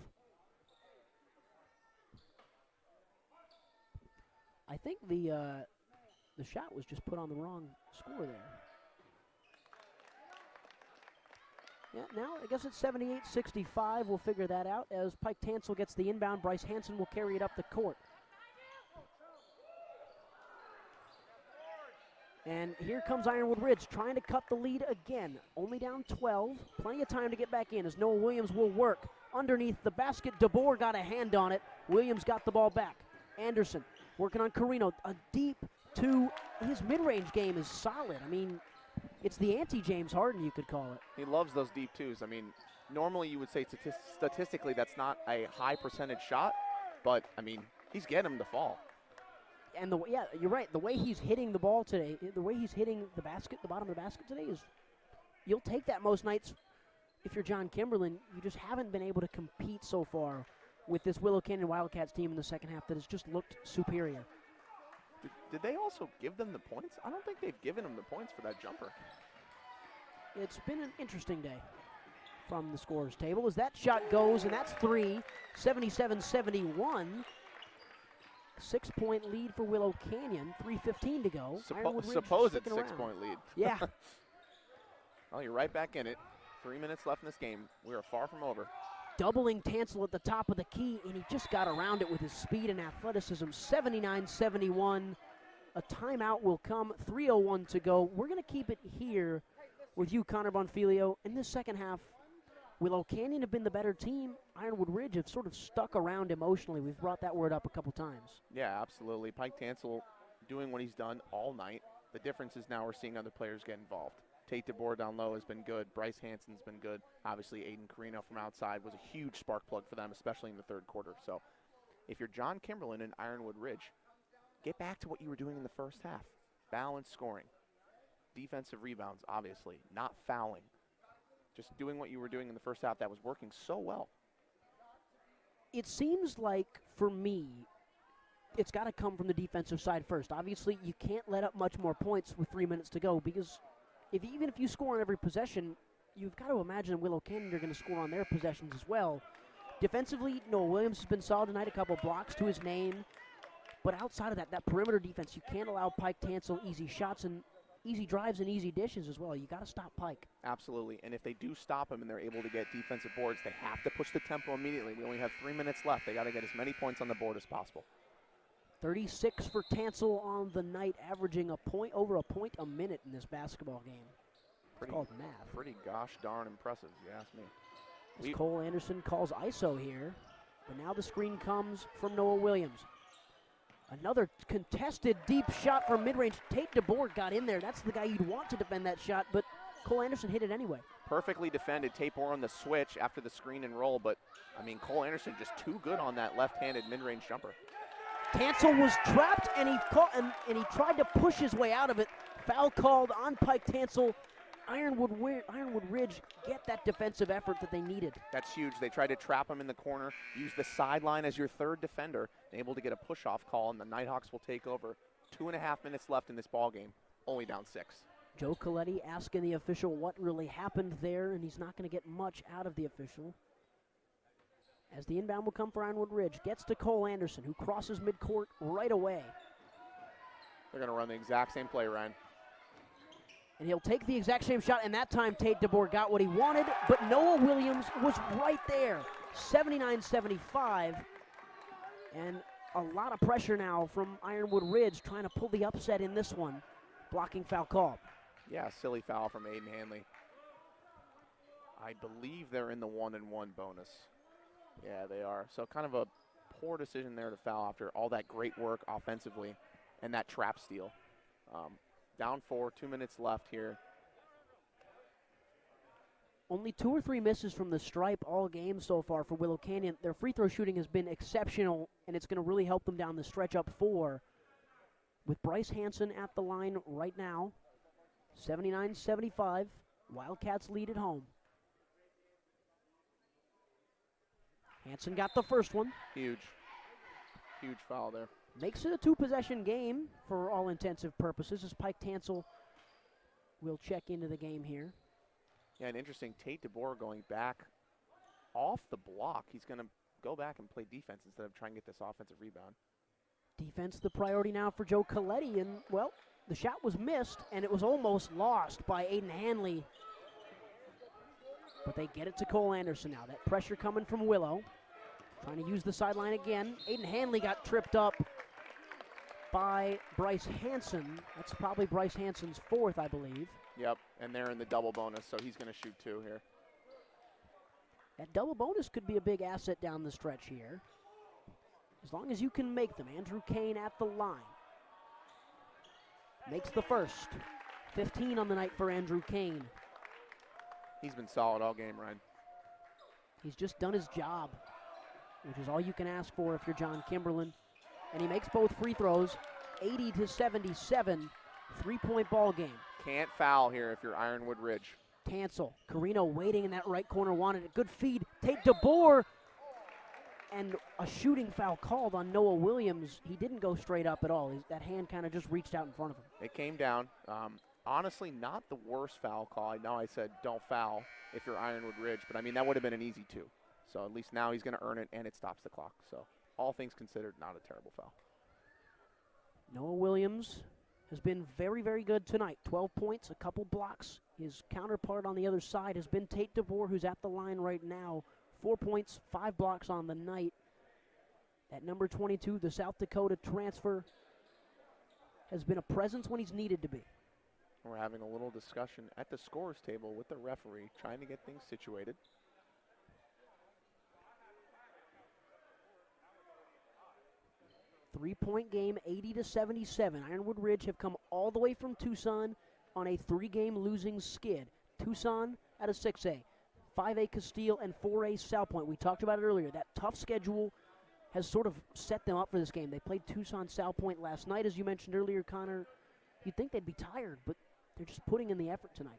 I think the shot was just put on the wrong score there. Yeah, now I guess it's 78-65. We'll figure that out as Pike Tansel gets the inbound. Bryce Hansen will carry it up the court. And here comes Ironwood Ridge trying to cut the lead again. Only down 12. Plenty of time to get back in as Noah Williams will work. Underneath the basket, DeBoer got a hand on it. Williams got the ball back. Anderson working on Carino. A deep two. His mid-range game is solid. I mean, it's the anti-James Harden, you could call it. He loves those deep twos. I mean, normally you would say statistically that's not a high percentage shot, but, I mean, he's getting them to fall. And you're right. The way he's hitting the ball today, the way he's hitting the basket, the bottom of the basket today is, you'll take that most nights if you're John Kimberlin. You just haven't been able to compete so far with this Willow Canyon Wildcats team in the second half that has just looked superior. Did they also give them the points? I don't think they've given them the points for that jumper. It's been an interesting day from the scorers table as that shot goes, and that's 3, 77-71. 6-point lead for Willow Canyon, 3:15 to go. Supposed 6-point lead. Yeah. Well, you're right back in it. 3 minutes left in this game. We are far from over. Doubling Tansel at the top of the key, and he just got around it with his speed and athleticism. 79-71. A timeout will come. 3:01 to go. We're going to keep it here with you, Connor Bonfilio. In this second half, Willow Canyon have been the better team. Ironwood Ridge have sort of stuck around emotionally. We've brought that word up a couple times. Yeah, absolutely. Pike Tansel doing what he's done all night. The difference is now we're seeing other players get involved. Tate DeBoer down low has been good. Bryce Hansen's been good. Obviously, Aiden Carino from outside was a huge spark plug for them, especially in the third quarter. So if you're John Kimberlin and Ironwood Ridge, get back to what you were doing in the first half. Balanced scoring. Defensive rebounds, obviously. Not fouling. Just doing what you were doing in the first half that was working so well. It seems like, for me, it's got to come from the defensive side first. Obviously, you can't let up much more points with 3 minutes to go because even if you score on every possession, you've got to imagine Willow Canyon are going to score on their possessions as well. Defensively, Noah Williams has been solid tonight, a couple blocks to his name. But outside of that perimeter defense, you can't allow Pike Tansel easy shots and easy drives and easy dishes as well. You got to stop Pike. Absolutely. And if they do stop him and they're able to get defensive boards, they have to push the tempo immediately. We only have 3 minutes left. They got to get as many points on the board as possible. 36 for Tansel on the night, averaging over a point a minute in this basketball game. It's called math. Pretty gosh darn impressive, if you ask me. As Cole Anderson calls ISO here, but now the screen comes from Noah Williams. Another contested deep shot from mid-range. Tate DeBoer got in there. That's the guy you'd want to defend that shot, but Cole Anderson hit it anyway. Perfectly defended. Tate DeBoer on the switch after the screen and roll, but, I mean, Cole Anderson just too good on that left-handed mid-range jumper. Tansel was trapped, and he tried to push his way out of it. Foul called on Pike Tansel. Ironwood Ridge get that defensive effort that they needed. That's huge. They tried to trap him in the corner, use the sideline as your third defender, and able to get a push-off call, and the Nighthawks will take over. 2.5 minutes left in this ball game, only down 6. Joe Coletti asking the official what really happened there, and he's not going to get much out of the official. As the inbound will come for Ironwood Ridge, gets to Cole Anderson, who crosses midcourt right away. They're going to run the exact same play, Ryan. And he'll take the exact same shot, and that time Tate DeBoer got what he wanted, but Noah Williams was right there. 79-75. And a lot of pressure now from Ironwood Ridge trying to pull the upset in this one. Blocking foul call. Yeah, silly foul from Aiden Hanley. I believe they're in the 1-and-1 bonus. Yeah, they are. So kind of a poor decision there to foul after all that great work offensively and that trap steal. Down 4, 2 minutes left here. Only 2 or 3 misses from the stripe all game so far for Willow Canyon. Their free throw shooting has been exceptional, and it's going to really help them down the stretch up 4. With Bryce Hanson at the line right now, 79-75. Wildcats lead at home. Hanson got the first one. Huge foul there. Makes it a 2-possession game for all intensive purposes as Pike Tansel will check into the game here. Yeah, and interesting, Tate DeBoer going back off the block. He's going to go back and play defense instead of trying to get this offensive rebound. Defense the priority now for Joe Coletti, and, well, the shot was missed, and it was almost lost by Aiden Hanley. But they get it to Cole Anderson now. That pressure coming from Willow. Trying to use the sideline again. Aiden Hanley got tripped up by Bryce Hanson. That's probably Bryce Hanson's 4th, I believe. Yep, and they're in the double bonus, so he's going to shoot 2 here. That double bonus could be a big asset down the stretch here. As long as you can make them. Andrew Kane at the line. Makes the first. 15 on the night for Andrew Kane. He's been solid all game, Ryan. He's just done his job, which is all you can ask for if you're John Kimberlin. And he makes both free throws. 80-77, 3-point ball game. Can't foul here if you're Ironwood Ridge. Tansel, Carino waiting in that right corner, wanted a good feed. Tate DeBoer, and a shooting foul called on Noah Williams. He didn't go straight up at all. That hand kind of just reached out in front of him. It came down. Honestly, not the worst foul call. I know I said don't foul if you're Ironwood Ridge, but I mean, that would have been an easy 2. So at least now he's going to earn it, and it stops the clock. So all things considered, not a terrible foul. Noah Williams has been very, very good tonight. 12 points, a couple blocks. His counterpart on the other side has been Tate DeBoer, who's at the line right now. 4 points, 5 blocks on the night. At number 22, the South Dakota transfer has been a presence when he's needed to be. We're having a little discussion at the scorer's table with the referee, trying to get things situated. Three-point game, 80-77. Ironwood Ridge have come all the way from Tucson on a 3-game losing skid. Tucson at a 6A, 5A Castile, and 4A South Point. We talked about it earlier. That tough schedule has sort of set them up for this game. They played Tucson South Point last night, as you mentioned earlier, Connor. You'd think they'd be tired, but they're just putting in the effort tonight.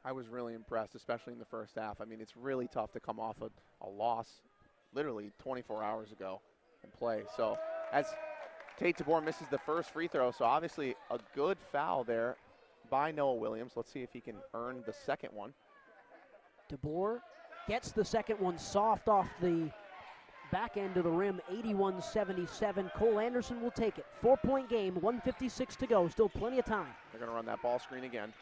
I was really impressed, especially in the first half. I mean, it's really tough to come off a loss literally 24 hours ago and play. So as Tate DeBoer misses the first free throw, so obviously a good foul there by Noah Williams. Let's see if he can earn the second one. DeBoer gets the second one soft off the back end of the rim, 81-77. Cole Anderson will take it. 4-point game, 1:56 to go, still plenty of time. They're going to run that ball screen again.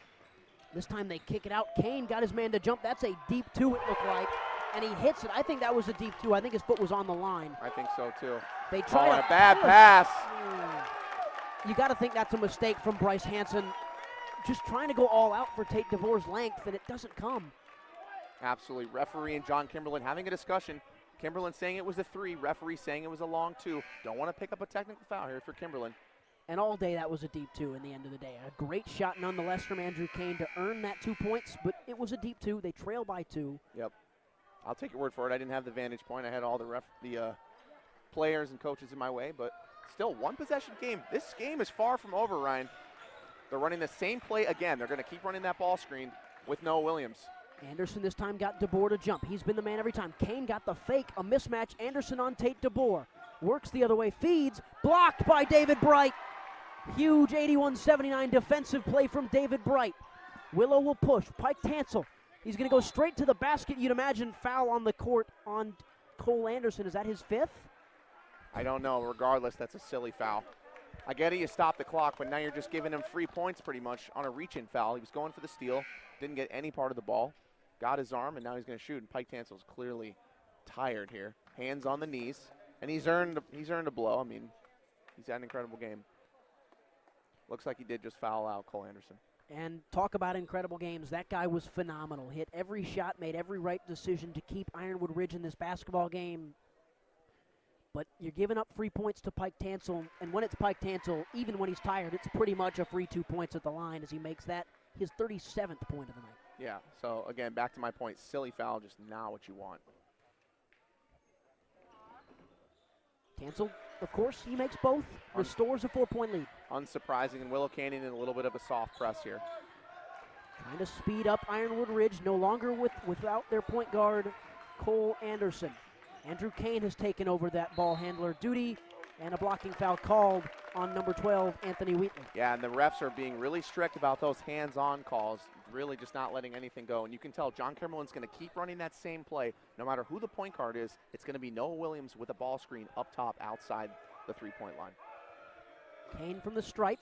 This time they kick it out. Kane got his man to jump. That's a deep 2, it looked like. And he hits it. I think that was a deep 2. I think his foot was on the line. I think so, too. They tried a bad pass. You got to think that's a mistake from Bryce Hanson. Just trying to go all out for Tate DeBoer's length, and it doesn't come. Absolutely. Referee and John Kimberlin having a discussion. Kimberlin saying it was a 3. Referee saying it was a long 2. Don't want to pick up a technical foul here for Kimberlin. And all day that was a deep 2 in the end of the day. A great shot nonetheless from Andrew Kane to earn that 2 points, but it was a deep 2. They trail by 2. Yep. I'll take your word for it. I didn't have the vantage point. I had all the players and coaches in my way, but still, 1-possession game. This game is far from over, Ryan. They're running the same play again. They're going to keep running that ball screen with Noah Williams. Anderson this time got DeBoer to jump. He's been the man every time. Kane got the fake, a mismatch. Anderson on Tate DeBoer. Works the other way, feeds, blocked by David Bright. Huge 81-79 defensive play from David Bright. Willow will push. Pike Tansel. He's going to go straight to the basket. You'd imagine foul on the court on Cole Anderson. Is that his 5th? I don't know. Regardless, that's a silly foul. I get it, you stop the clock, but now you're just giving him free points pretty much on a reach-in foul. He was going for the steal, didn't get any part of the ball, got his arm, and now he's going to shoot. And Pike Tansel's clearly tired here. Hands on the knees, and he's earned a blow. I mean, he's had an incredible game. Looks like he did just foul out Cole Anderson. And talk about incredible games. That guy was phenomenal. Hit every shot, made every right decision to keep Ironwood Ridge in this basketball game. But you're giving up free points to Pike Tansel, and when it's Pike Tansel, even when he's tired, it's pretty much a free 2 points at the line as he makes that his 37th point of the night. Yeah, so again, back to my point, silly foul, just not what you want. Tansel, of course, he makes both, restores a 4-point lead. Unsurprising, and Willow Canyon in a little bit of a soft press here. Trying to speed up Ironwood Ridge, no longer without their point guard, Cole Anderson. Andrew Kane has taken over that ball handler duty, and a blocking foul called on number 12, Anthony Wheatley. Yeah, and the refs are being really strict about those hands-on calls, really just not letting anything go. And you can tell John Kimberlin's going to keep running that same play. No matter who the point guard is, it's going to be Noah Williams with a ball screen up top outside the three-point line. Kane from the stripe,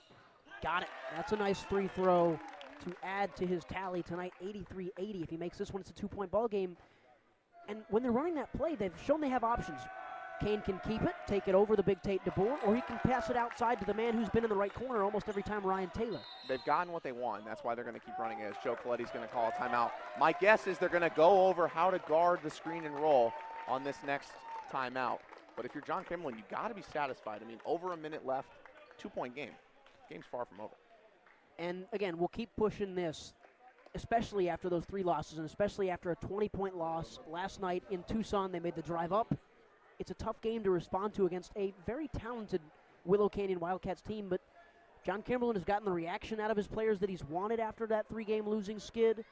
got it. That's a nice free throw to add to his tally tonight, 83-80. If he makes this one, it's a 2-point ball game. And when they're running that play, they've shown they have options. Kane can keep it, take it over the big Tate DeBoer, or he can pass it outside to the man who's been in the right corner almost every time, Ryan Taylor. They've gotten what they want. That's why they're going to keep running it, as Joe Coletti's going to call a timeout. My guess is they're going to go over how to guard the screen and roll on this next timeout. But if you're John Kimberlin, you got to be satisfied. I mean, over a minute left, 2-point game. Game's far from over. And again, we'll keep pushing this, especially after those 3 losses, and especially after a 20-point loss last night in Tucson. They made the drive up. It's a tough game to respond to against a very talented Willow Canyon Wildcats team, but John Kimberlin has gotten the reaction out of his players that he's wanted after that 3-game losing skid,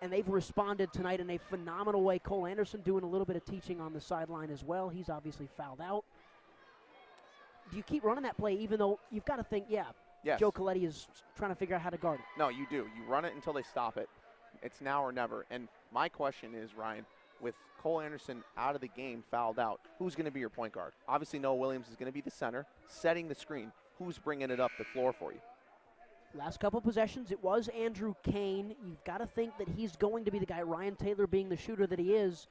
and they've responded tonight in a phenomenal way. Cole Anderson doing a little bit of teaching on the sideline as well. He's obviously fouled out. Do you keep running that play even though you've got to think, yes. Joe Coletti is trying to figure out how to guard it? No, you do. You run it until they stop it. It's now or never. And my question is, Ryan, with Cole Anderson out of the game, fouled out, who's going to be your point guard? Obviously, Noah Williams is going to be the center, setting the screen. Who's bringing it up the floor for you? Last couple possessions, it was Andrew Kane. You've got to think that he's going to be the guy. Ryan Taylor being the shooter that he is,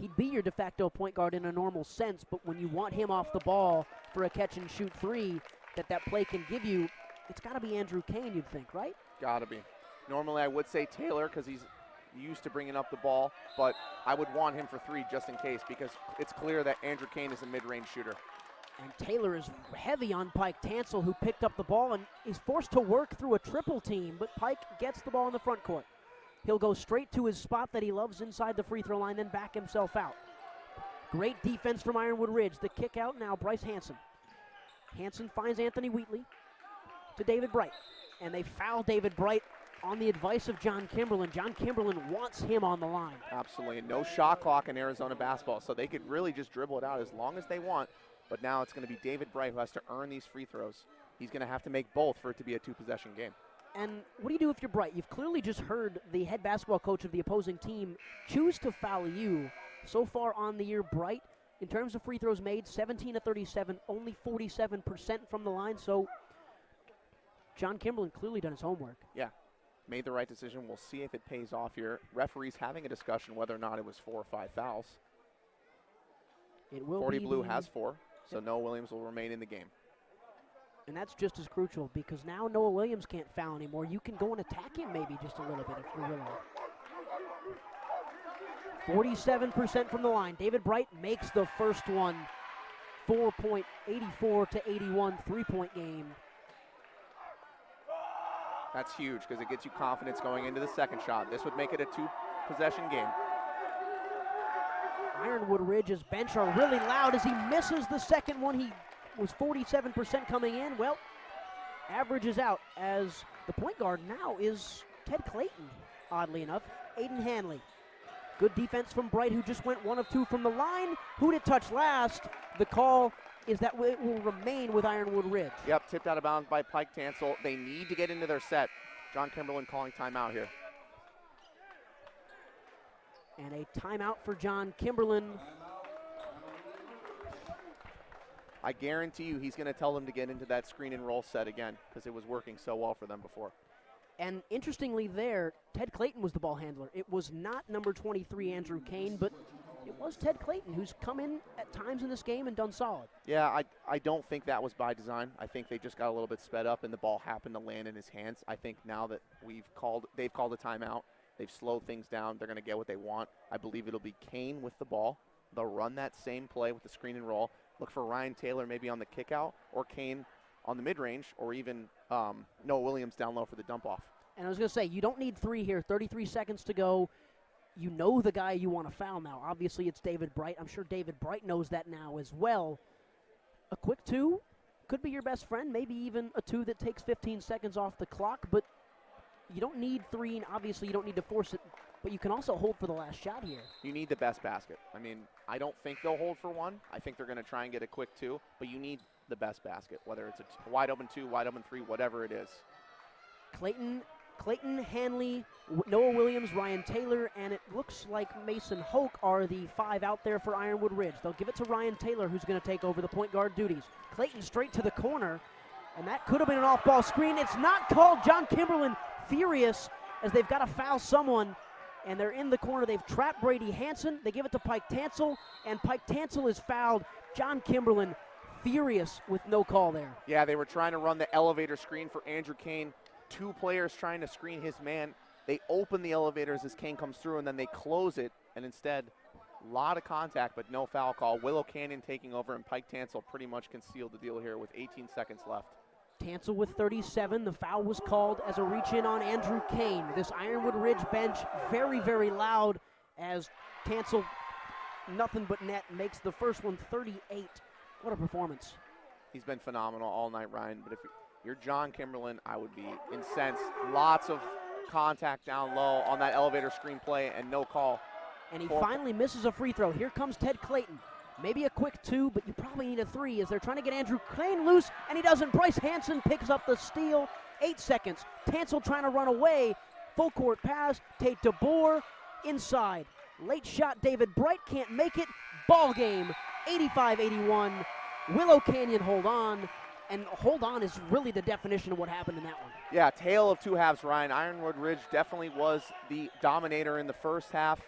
he'd be your de facto point guard in a normal sense, but when you want him off the ball for a catch-and-shoot 3 that play can give you, it's got to be Andrew Kane, you'd think, right? Got to be. Normally, I would say Taylor because he's used to bringing up the ball, but I would want him for 3 just in case because it's clear that Andrew Kane is a mid-range shooter. And Taylor is heavy on Pike Tansel, who picked up the ball and is forced to work through a triple team, but Pike gets the ball in the front court. He'll go straight to his spot that he loves inside the free throw line, then back himself out. Great defense from Ironwood Ridge. The kick out now, Bryce Hanson. Hanson finds Anthony Wheatley to David Bright, and they foul David Bright on the advice of John Kimberlin. John Kimberlin wants him on the line. Absolutely, and no shot clock in Arizona basketball, so they could really just dribble it out as long as they want, but now it's going to be David Bright who has to earn these free throws. He's going to have to make both for it to be a 2-possession game. And what do you do if you're Bright? You've clearly just heard the head basketball coach of the opposing team choose to foul you. So far on the year, Bright, in terms of free throws made, 17 to 37, only 47% from the line, so John Kimberlin clearly done his homework. Yeah, made the right decision. We'll see if it pays off here. Referees having a discussion whether or not it was 4 or 5 fouls. It will 40 be Blue has 4, so Noah Williams will remain in the game. And that's just as crucial because now Noah Williams can't foul anymore. You can go and attack him maybe just a little bit if you really. 47% from the line. David Bright makes the first one. 4.84 to 81 3-point game. That's huge because it gets you confidence going into the second shot. This would make it a 2-possession game. Ironwood Ridge's bench are really loud as he misses the second one. He was 47% coming in. Well, averages out as the point guard now is Ted Clayton, oddly enough. Aiden Hanley. Good defense from Bright, who just went 1 of 2 from the line. Who did touch last? The call is that it will remain with Ironwood Ridge. Yep, tipped out of bounds by Pike Tansel. They need to get into their set. John Kimberlin calling timeout here. And a timeout for John Kimberlin. I guarantee you he's going to tell them to get into that screen and roll set again because it was working so well for them before. And interestingly there, Ted Clayton was the ball handler. It was not number 23, Andrew Kane, but it was Ted Clayton who's come in at times in this game and done solid. Yeah, I don't think that was by design. I think they just got a little bit sped up and the ball happened to land in his hands. I think now that they've called a timeout, they've slowed things down, they're going to get what they want. I believe it'll be Kane with the ball. They'll run that same play with the screen and roll. Look for Ryan Taylor maybe on the kick out or Kane on the mid-range or even Noah Williams down low for the dump off. And I was going to say, you don't need 3 here. 33 seconds to go. You know the guy you want to foul now. Obviously, it's David Bright. I'm sure David Bright knows that now as well. A quick 2 could be your best friend, maybe even a 2 that takes 15 seconds off the clock, but you don't need 3, and obviously you don't need to force it, but you can also hold for the last shot here. You need the best basket. I mean, I don't think they'll hold for 1. I think they're going to try and get a quick 2, but you need the best basket, whether it's a wide open 2, wide open 3, whatever it is. Clayton, Hanley, Noah Williams, Ryan Taylor, and it looks like Mason Hoke are the 5 out there for Ironwood Ridge. They'll give it to Ryan Taylor, who's going to take over the point guard duties. Clayton straight to the corner, and that could have been an off-ball screen. It's not called. John Kimberlin furious as they've got to foul someone, and they're in the corner. They've trapped Brady Hansen. They give it to Pike Tansel, and Pike Tansel is fouled. John Kimberlin furious with no call there. Yeah, they were trying to run the elevator screen for Andrew Kane. 2 players trying to screen his man. They open the elevators as Kane comes through, and then they close it, and instead, a lot of contact, but no foul call. Willow Canyon taking over, and Pike Tansel pretty much concealed the deal here with 18 seconds left. Tansel with 37. The foul was called as a reach-in on Andrew Kane. This Ironwood Ridge bench very, very loud as Tansel, nothing but net, makes the first one 38. What a performance. He's been phenomenal all night, Ryan, but if you're John Kimberlin, I would be incensed. Lots of contact down low on that elevator screen play and no call. And he finally misses a free throw. Here comes Ted Clayton. Maybe a quick 2, but you probably need a 3 as they're trying to get Andrew Kane loose, and he doesn't. Bryce Hansen picks up the steal. 8 seconds. Tansel trying to run away. Full court pass. Tate DeBoer inside. Late shot. David Bright can't make it. Ball game. 85-81. Willow Canyon hold on. And hold on is really the definition of what happened in that one. Yeah, tale of 2 halves, Ryan. Ironwood Ridge definitely was the dominator in the first half.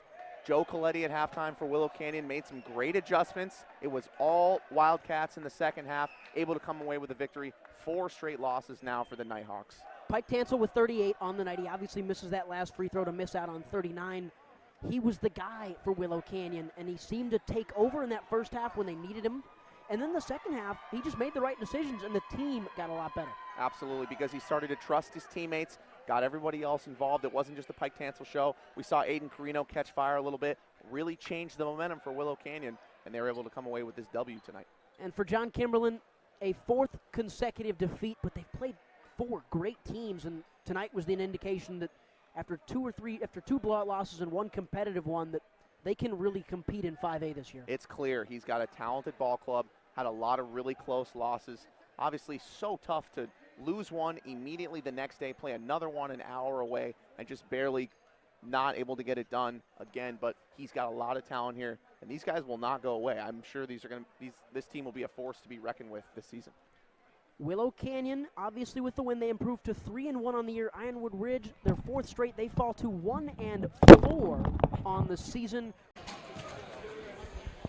Joe Coletti at halftime for Willow Canyon made some great adjustments. It was all Wildcats in the second half, able to come away with a victory. 4 straight losses now for the Nighthawks. Pike Tansel with 38 on the night. He obviously misses that last free throw to miss out on 39. He was the guy for Willow Canyon, and he seemed to take over in that first half when they needed him. And then the second half, he just made the right decisions, and the team got a lot better. Absolutely, because he started to trust his teammates, got everybody else involved. It wasn't just the Pike Tansel show. We saw Aiden Carino catch fire a little bit, really changed the momentum for Willow Canyon, and they were able to come away with this W tonight. And for John Kimberlin, a 4th consecutive defeat, but they've played 4 great teams, and tonight was an indication that after 2 blowout losses and 1 competitive one, that they can really compete in 5A this year. It's clear he's got a talented ball club, had a lot of really close losses. Obviously so tough to lose one immediately the next day, play another one an hour away, and just barely not able to get it done again. But he's got a lot of talent here, and these guys will not go away. I'm sure this team will be a force to be reckoned with this season. Willow Canyon, obviously with the win, they improved to 3-1 on the year. Ironwood Ridge, their 4th straight, they fall to 1-4 on the season.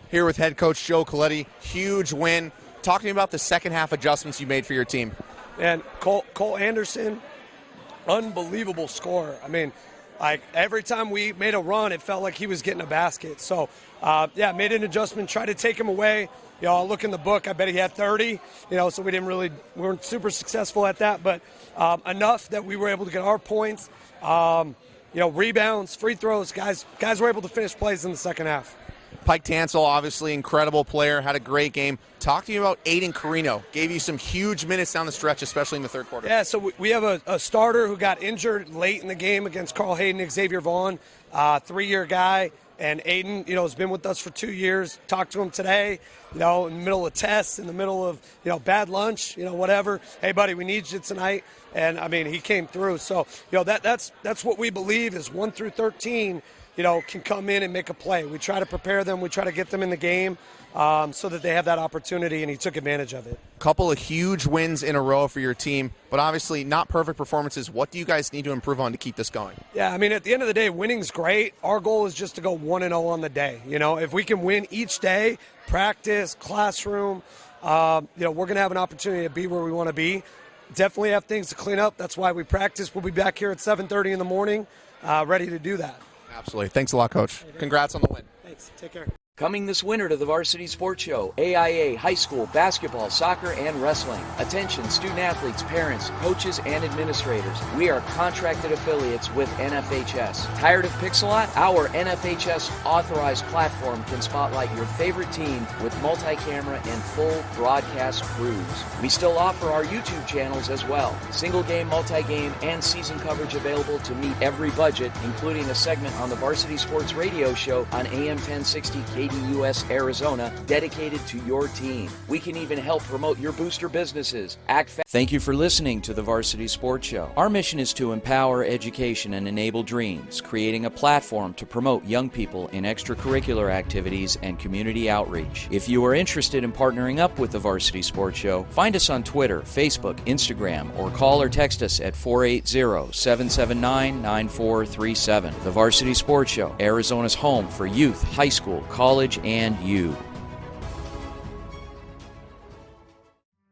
Here with head coach Joe Coletti, huge win. Talking about the second half adjustments you made for your team. And Cole Anderson, unbelievable scorer. I mean, like every time we made a run, it felt like he was getting a basket. So, made an adjustment, tried to take him away. You know, I'll look in the book, I bet he had 30, so we weren't super successful at that, but enough that we were able to get our points, rebounds, free throws. Guys were able to finish plays in the second half. Pike Tansel, obviously incredible player, had a great game. Talk to me about Aiden Carino. Gave you some huge minutes down the stretch, especially in the third quarter. Yeah, so we have a starter who got injured late in the game against Carl Hayden, Xavier Vaughn, 3-year guy. And Aiden, has been with us for 2 years. Talked to him today, in the middle of tests, in the middle of, bad lunch, whatever. Hey, buddy, we need you tonight. And, he came through. So, that's what we believe is 1 through 13. can come in and make a play. We try to prepare them. We try to get them in the game so that they have that opportunity, and he took advantage of it. Couple of huge wins in a row for your team, but obviously not perfect performances. What do you guys need to improve on to keep this going? Yeah, I mean, at the end of the day, winning's great. Our goal is just to go 1-0 on the day. If we can win each day, practice, classroom, we're going to have an opportunity to be where we want to be. Definitely have things to clean up. That's why we practice. We'll be back here at 7:30 in the morning, ready to do that. Absolutely. Thanks a lot, Coach. Congrats on the win. Thanks. Take care. Coming this winter to the Varsity Sports Show, AIA, high school, basketball, soccer, and wrestling. Attention student athletes, parents, coaches, and administrators. We are contracted affiliates with NFHS. Tired of Pixelot? Our NFHS authorized platform can spotlight your favorite team with multi-camera and full broadcast crews. We still offer our YouTube channels as well. Single game, multi-game, and season coverage available to meet every budget, including a segment on the Varsity Sports Radio Show on AM 1060 KDUS Arizona, dedicated to your team. We can even help promote your booster businesses. Thank you for listening to the Varsity Sports Show. Our mission is to empower education and enable dreams, creating a platform to promote young people in extracurricular activities and community outreach. If you are interested in partnering up with the Varsity Sports Show, find us on Twitter, Facebook, Instagram, or call or text us at 480-779-9437. The Varsity Sports Show, Arizona's home for youth, high school, college, and you.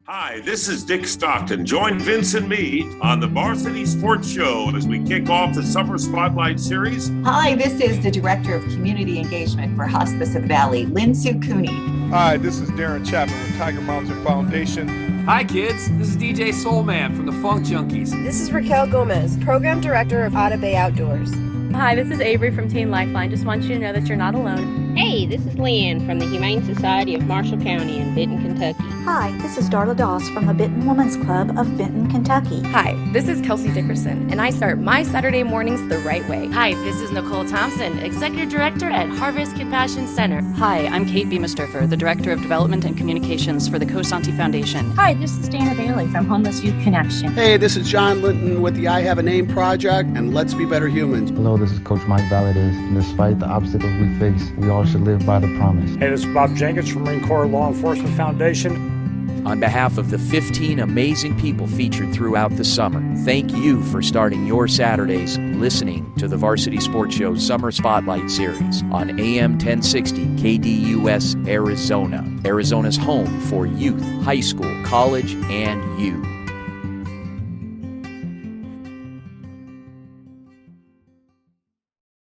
Hi, this is Dick Stockton. Join Vince and me on the Varsity Sports Show as we kick off the Summer Spotlight Series. Hi, this is the Director of Community Engagement for Hospice of the Valley, Lynn Sue Cooney. Hi, this is Darren Chapman with Tiger Mountain Foundation. Hi kids, this is DJ Soulman from the Funk Junkies. This is Raquel Gomez, Program Director of Otta Bay Outdoors. Hi, this is Avery from Teen Lifeline. Just want you to know that you're not alone. Hey, this is Leanne from the Humane Society of Marshall County in Benton, Kentucky. Hi, this is Darla Doss from the Benton Women's Club of Benton, Kentucky. Hi, this is Kelsey Dickerson, and I start my Saturday mornings the right way. Hi, this is Nicole Thompson, Executive Director at Harvest Compassion Center. Hi, I'm Kate Beamisterfer, the Director of Development and Communications for the Cosanti Foundation. Hi, this is Dana Bailey from Homeless Youth Connection. Hey, this is John Linton with the I Have a Name Project and Let's Be Better Humans. Hello, this is Coach Mike Valadez. Despite the obstacles we face, we all should live by the promise. Hey, this is Bob Jenkins from Marine Corps Law Enforcement Foundation. On behalf of the 15 amazing people featured throughout the summer, thank you for starting your Saturdays listening to the Varsity Sports Show Summer Spotlight Series on AM 1060 KDUS Arizona, Arizona's home for youth, high school, college, and you.